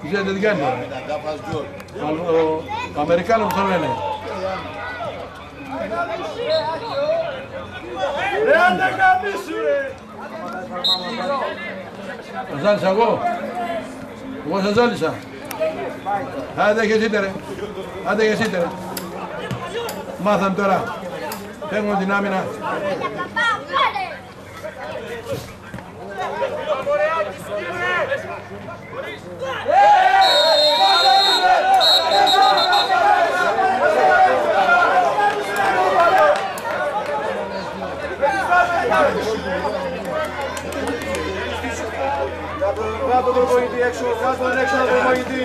Τι ξέρετε τι κάνει τώρα. Ο Αμερικάνος που τον λένε. Ρε άντε καμίσου ρε! Σας ζάλισα εγώ. Εγώ σας ζάλισα. Άντε και εσείτε ρε. Άντε και εσείτε ρε. Μάθαμε τώρα. Φεύγουμε την άμυνα. Κάτω τον προπονητή έξω, κάτω τον έξω τον προπονητή.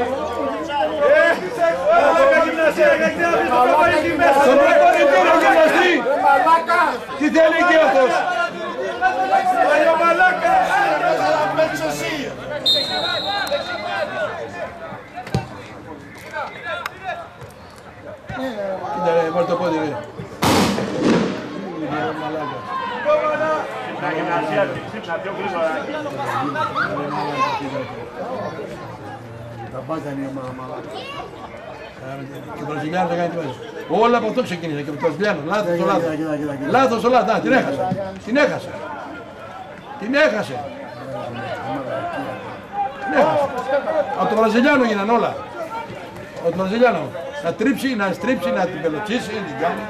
Στον προπονητή να γυμναστεί. Τι θέλει και αυτός. Παλιό μαλάκα. Κοίτα ρε, βάλ' το πόδι ρε. Να γυμνασία, ξύπνα πιο γρήγορα. Τα μπάζα είναι μαλάκα. Και ο Βραζιλιάνος δεν κάνει τι βάζει. Όλα από αυτό ξεκίνησε και ο Βραζιλιάνος. Λάθος το λάθος. Λάθος το λάθος. Την έχασε. Την έχασε. Την έχασε. Την έχασε. Από τον Βραζιλιάνο γίνανε όλα. Από τον Βραζιλιάνο. Να τρίψει, να στρίψει, να την πελοτσίσει, να την κάνει.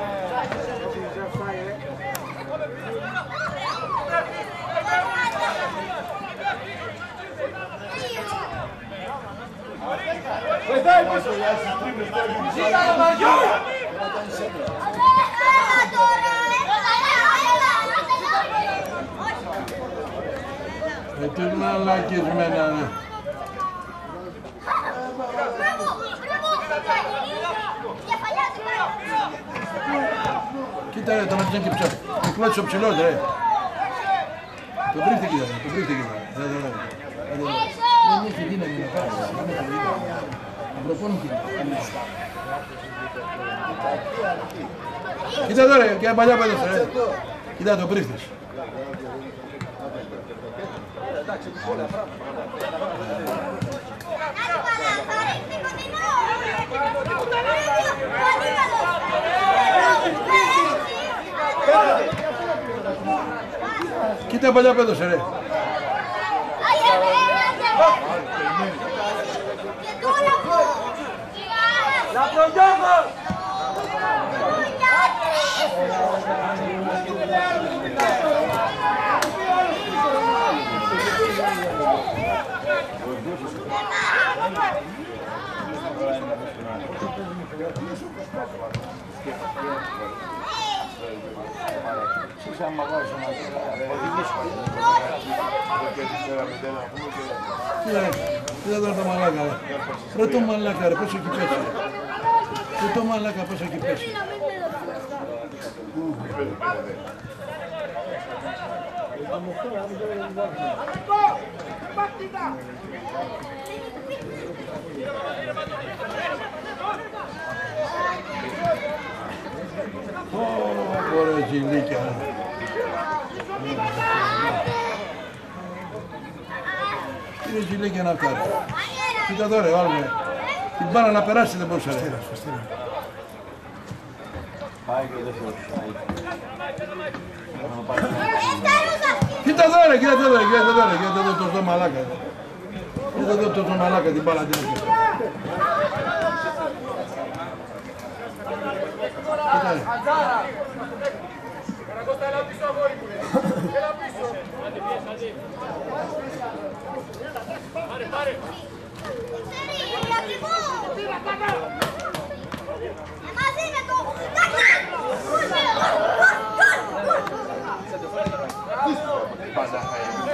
Τι μαλακισμένα ναι. Κοίτα ρε, τον έπιξαν και ψάχνει. Το κλώτησε ο ψηλός ρε. Το βρίχτηκε εδώ, το βρίχτηκε εδώ. Δεν έχει δύναμη να πάει. Να προπώνει την. Κοίτα εδώ ρε, και παλιά που έδωσε ρε. Κοίτα το βρίχτης. Κοίτα παλιά που έδωσε ρε. Κοίτα τώρα το μαλάκα ρε. Ρε το μαλάκα ρε, πόσο εκεί πέσει. Ρε το μαλάκα πόσο εκεί πέσει. Ωραία γυλίκια. Είναι γυλίκια να φτάσει. Κοίτα τώρα, βάλουμε. Την μπάλα να περάσει δεν μπορούσε. Κοίτα τώρα, κοίτα τώρα, κοίτα εδώ το μαλάκα. Κοίτα εδώ το μαλάκα την μπάλα.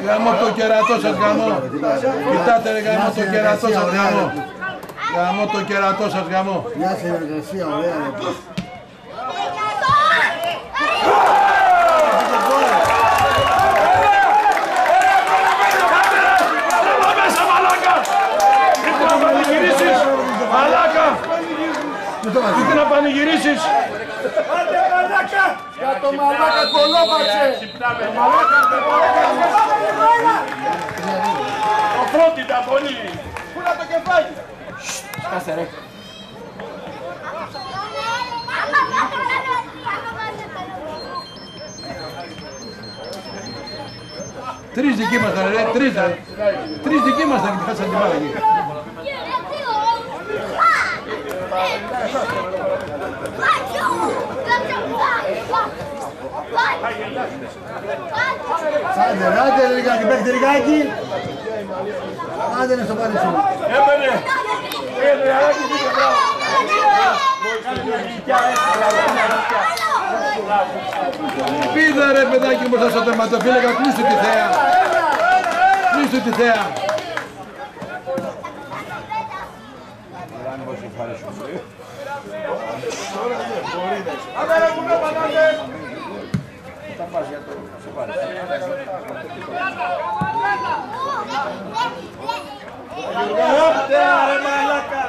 Γαμώ το κερατό σας γαμώ. Κοιτάτε ρε γαμώ το κερατό σας γαμώ. Γαμώ το κερατό σας γαμώ. Μια συνεργασία ωραία. Τι να πανηγυρίσεις! Άντε μαλάκα! Για το μαλάκα κολόμπαξε! Οφρόντιτα πολύ! Πού να το κεφάλι! Κάσε ρε. Τρεις δικοί μας ρε, τρεις δικοί μας θα χάσαν την μπάλα εκεί. Άντε ρε λιγάκι, παίχτε λιγάκι. Άντε ρε στο πάρει σου. Έπαιρνε! Αλάκι πήγε μπράβο! Πήδα ρε παιδάκι μου στο τερματοφύλακα, κλείστο τη θέα. Κλείστο τη θέα. Άντε ρε κουνέ πανάτε! Θα πας για το... Σε πάρε. Άντε ρε μαλάκα!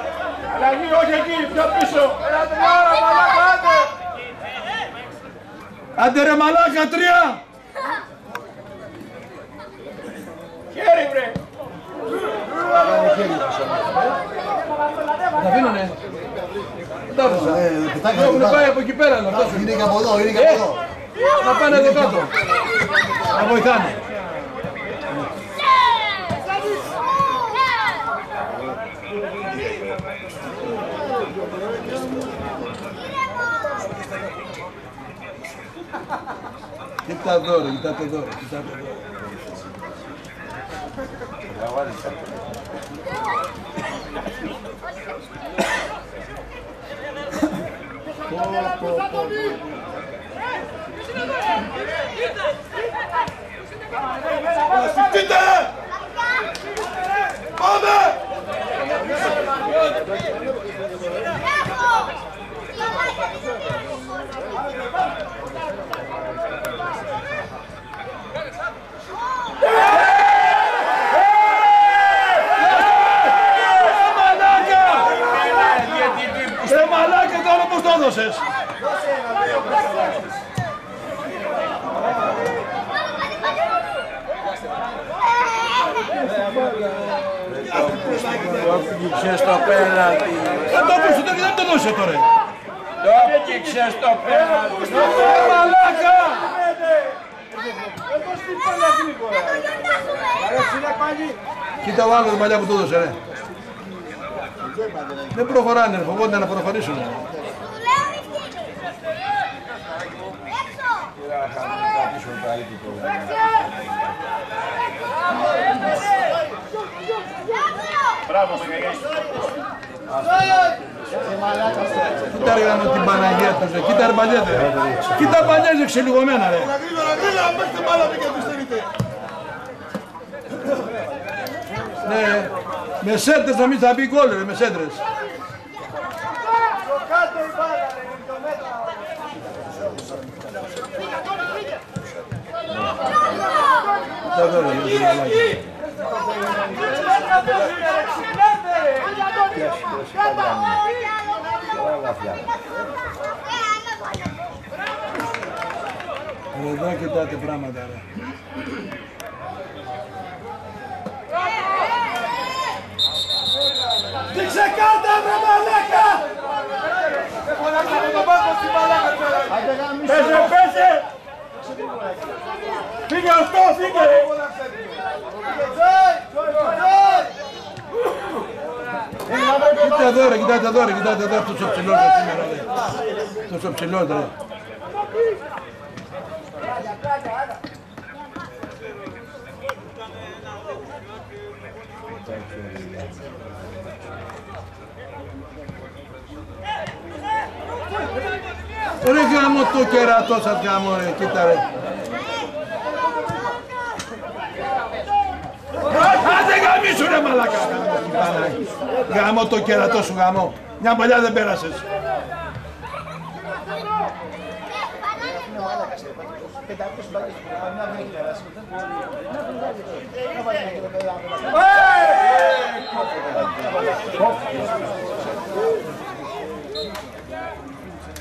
Αλλαγή όχι εκεί, πιο πίσω! Έλα τρία ρε μαλάκα, άντε! Άντε ρε μαλάκα, τρία! Χέρι βρε! Τα αφήνουνε. Δεν τα άφησα. Έχουν πάει από εκεί πέρα. Είναι και από εδώ, είναι και από εδώ. Να πάνε εδώ κάτω. Να βοηθάνε. Κοίτα δώρο, κοιτάτε δώρο, κοιτάτε δώρο. Κοίτα! Πάμε! Ρε μαλάκα τώρα πώς το έδωσες. Το έπιξε στο πέναλτι. Δεν το έπιξε και δεν το δώσε τώρα. Το έπιξε στο πέναλτι. Ρε μαλάκα. Κοίτα ο άλλος μαλλιά που το έδωσε ρε. Δεν προχωράνε, φοβόνται να προχωρήσουν. Μπράβο, Σεγαγιάς. Κοίτα ρε γάμο την Παναγία τους, κοίτα ρε παλιέτε. Κοίτα παλιέζε ξελιγωμένα ρε. Γρήγορα, παίχτε μπάλα μην καθυστερείτε. Ναι, με σέντρες να μην θα μπει γκολ ρε, με σέντρες. Κάτω η μπάλα, ρε, το μέτρα. Κοίτα εδώ ρε, Εδώ κοιτάτε πράγματα ρε. Δείξε κάρτα βρε μαλάκα! Πέσε, πέσε! Φύγε αυτό, φύγε! Κοίτα εδώ ρε, κοιτάτε εδώ ρε, κοιτάτε εδώ αυτός ο ψηλός ρε σήμερα ρε. Αυτός ο ψηλός ρε. Ρε γάμο το κερατό σας γάμο ρε, κοίτα ρε. Άντε γαμίσου ρε μαλάκα. Γάμο το κερατό σου γάμο. Μια παλιά δεν πέρασες.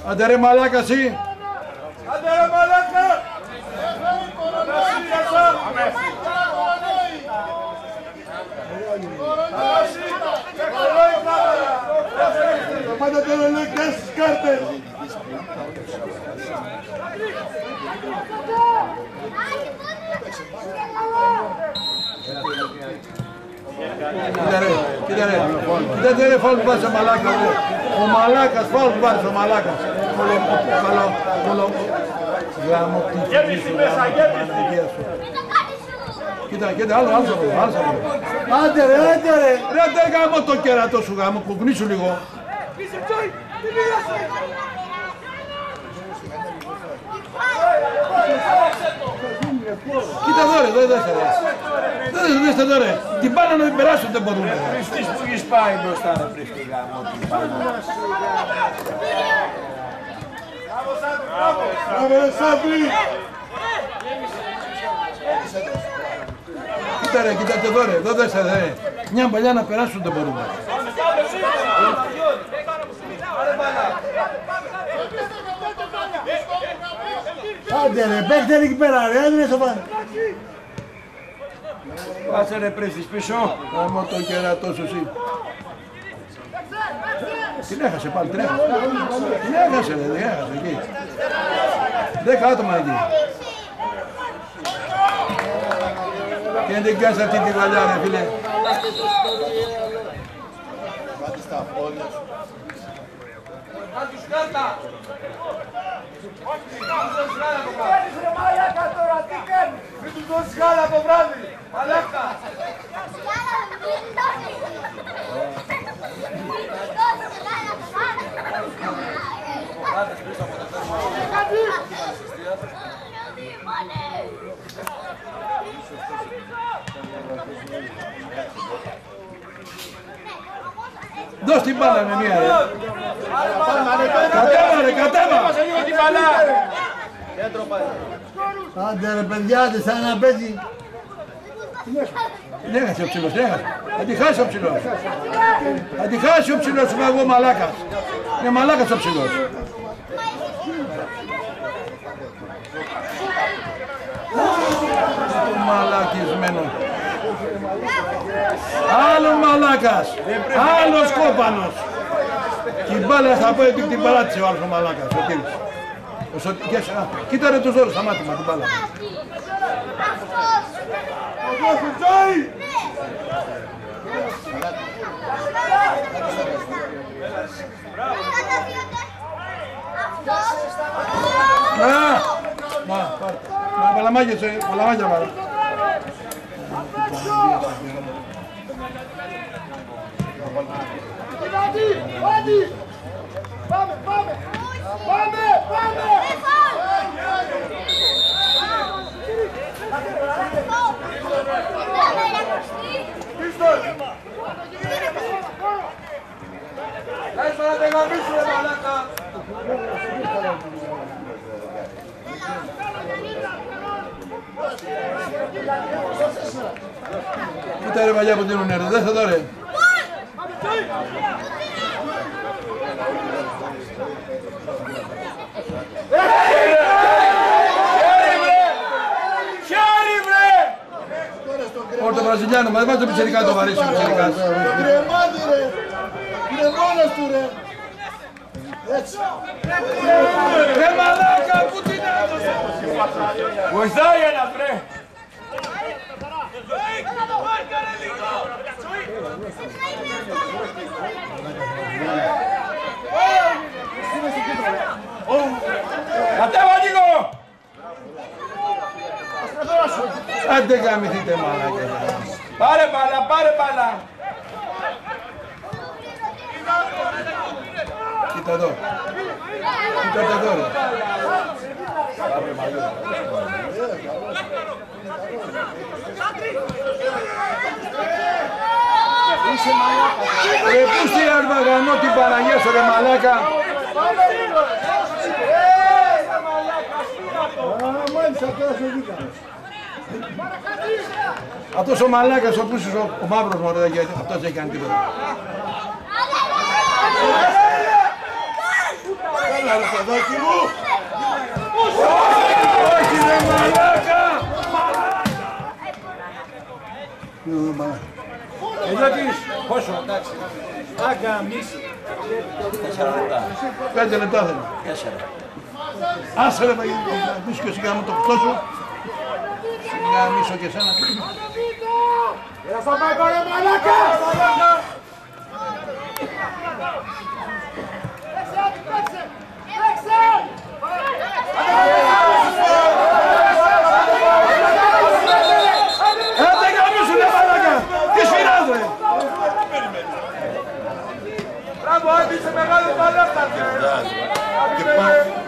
Άντε ρε μαλάκα εσύ. Άντε ρε μαλάκα. Πάντα το ρολόι και στις κάρτες. Κοίτα ρε, κοίτα ρε, κοίτα ρε φάουλ που πάρεις ο μαλάκας ρε. Ο μαλάκας, φάουλ που πάρεις ο μαλάκας. Γέμιση μέσα, γέμιση. Κοίτα, κοίτα, άλλο, άλλο. Άντε ρε, άντε ρε. Ρε, άντε γάμο το κερατό σου γάμο, κουκνήσου λίγο. Κοίτα εδώ ρε, εδώ είσαι ρε. Δέστε εδώ ρε, την μπάλα να μην περάσουν δεν μπορούν. Χριστής που έχεις πάει μπροστά ρε πρίσκη γάμο την πάνω. Μπράβο ρε Σάμπρι. Κοίτα ρε, κοιτάτε εδώ ρε, εδώ δέστε ρε. Μια μπαλιά να περάσουν δεν μπορούν. Άντε ρε, παίξτε εκεί πέρα ρε, άντε ρε στο πάνω. Πάσε ρε πρέστης πίσω. Γάμο το κερατό σου εσύ. Την έχασε πάλι, την έχασε. Την έχασε ρε, την έχασε εκεί. 10 άτομα εκεί. Και δεν κάνεις αυτή τη βαλιά ρε φίλε. Πάτε στα πόδια σου. Κάνεις ρε μαλάκα τώρα, τι κάνεις. Μην τους δώσεις γάλα το βράδυ, μαλάκα. Δώσ' την μπάλα με μία ρε. Κατέβα ρε, κατέβα. Άντε ρε παιδιά, άντε σαν να παίζει. Την έχασε ο ψηλός, την έχασε. Θα τη χάσει ο ψηλός. Θα τη χάσει ο ψηλός, είμαι εγώ μαλάκας. Είναι μαλάκας ο ψηλός. Το μαλακισμένο. Άλλο μαλάκας, άλλος κόπανος. Και η μπάλα θα πω την παράτησε ο άλλος ο μαλάκας. Κοίτα ρε τους δώρους, σταμάτημα την μπάλα. Παλαμάκια, παλαμάκια βάλε. Πάμε, πάμε! Πάμε, πάμε! Λες να te γαμίσου ρε μαλάκα! Κοίτα ρε μαλλιά που δίνουν νερό, δες εδώ ρε. το Βραζιλιάνο, μα δεν βάζει το πιτσιρικά το βαρύσει ο πιτσιρικάς. Το κρεμάδι ρε. Είναι μόνος του ρε. Έτσι. Ρε μαλάκα, πού την έδωσε. Βοηθάει ένα βρε. Κατέβα λίγο. Άντε γαμηθείτε μαλάκα. Πάρε μπάλα, πάρε μπάλα. Κοίτα εδώ. Κοίτα εδώ ρε. Ρε πού στη Αρβαγανό την Παναγία σου ρε μαλάκα. Αυτός ο μαλάκας ο πούσος ο μαύρος μωρέ γιατί αυτός δεν κάνει τίποτα. Καλά ρε παιδάκι μου. Όχι ρε μαλάκα. Εδώ της. Πόσο, εντάξει. Αγαμίσου. 5 λεπτά θέλω. Άσε ρε παγίδι, μίσου και σιγά μου το κουτό σου. Σιγά μίσο και εσένα. Έλα στον πάγκο ρε μαλάκα. Άντε γαμίσου ρε μαλάκα. Τι σφυράς ρε. Μπράβο, άντε είσαι μεγάλος μαλάκας.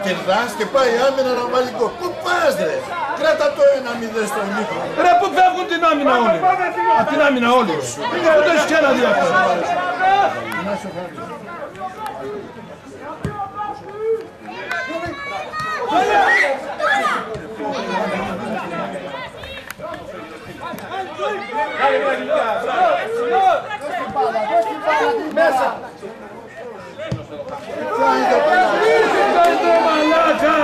Κερδάς και πάει άμυνα να βάλει γκολ. Πού πας ρε. Κράτα το 1-0 στο ημίχρονο. Ρε πού φεύγουν την άμυνα όλοι. Απ' την άμυνα όλοι. Πού το έχεις ξαναδεί αυτό. Μέσα. Ρε μαλάκα.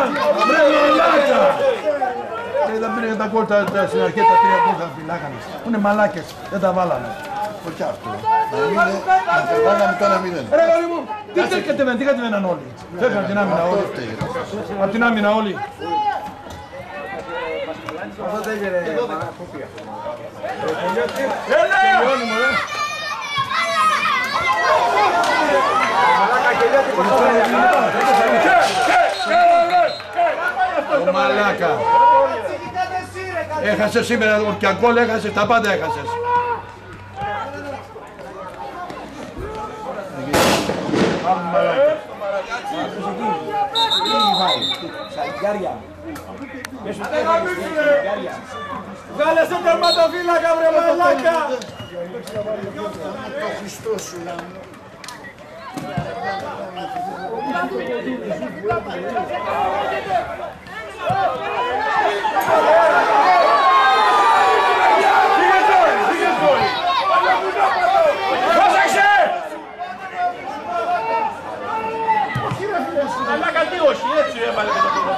Ρε μαλάκα. Δεν πήρε τα γκολ στην αρχή, τα 3 γκολ τα φυλάκανε. Είναι μαλάκες, δεν τα βάλανε. Όχι αυτό. Να κερδάγαμε το 1-0. Ρε γόρι μου, τι κατεβαίναν όλοι. Φεύγαν από την άμυνα όλοι. Από την άμυνα όλοι. Τελειώνει μωρέ. Ο μαλάκα. Έχασες σήμερα και γκολ έχασες, τα πάντα έχασες. Βγάλε στον τερματοφύλακα βρε μαλάκα. Το Χριστό σου. Πρόσεξε! Μαλάκα τι όχι, έτσι έβαλε και το πήρε.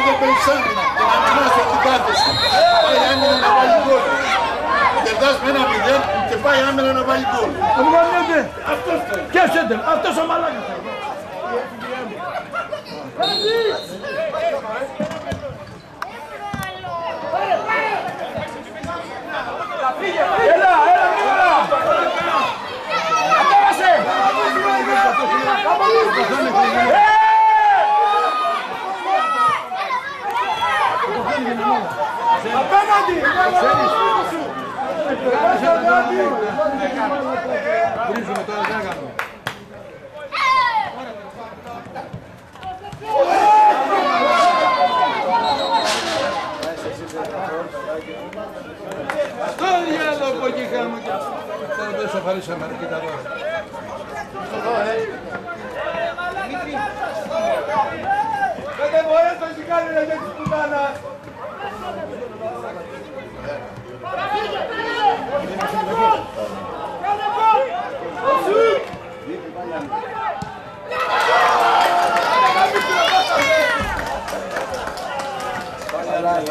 Δεν παίρνεις άμυνα και να μην είσαι την κάρτα σου. Πάει άμυνα να βάλει γκολ. Κερδάς με 1-0 και πάει άμυνα να βάλει γκολ. Αυτός ο μαλάκας. Έλα, έλα, κατέβασε! Απέναντι! Βρίζουμε τώρα, δεν έκαναμε. Το διάλογο που εκεί είχαμε και... Τώρα δεν σοφαρίσαμε, κοίτα εδώ.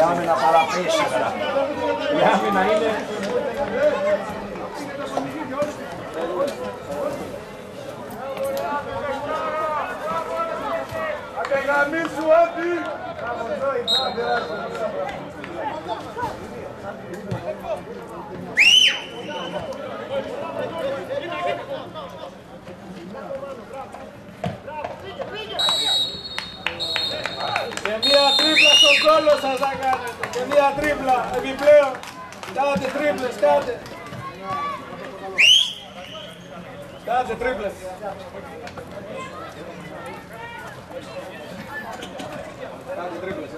Η άμυνα παραπέσει σήμερα. Η άμυνα είναι... Γαμίσου Άντι! Και μία τρίπλα στον κόλλο σας θα κάνετε. Και μία τρίπλα επιπλέον. Κάντε τρίπλες, κάντε. Κάντε τρίπλες. Κάντε τρίπλες.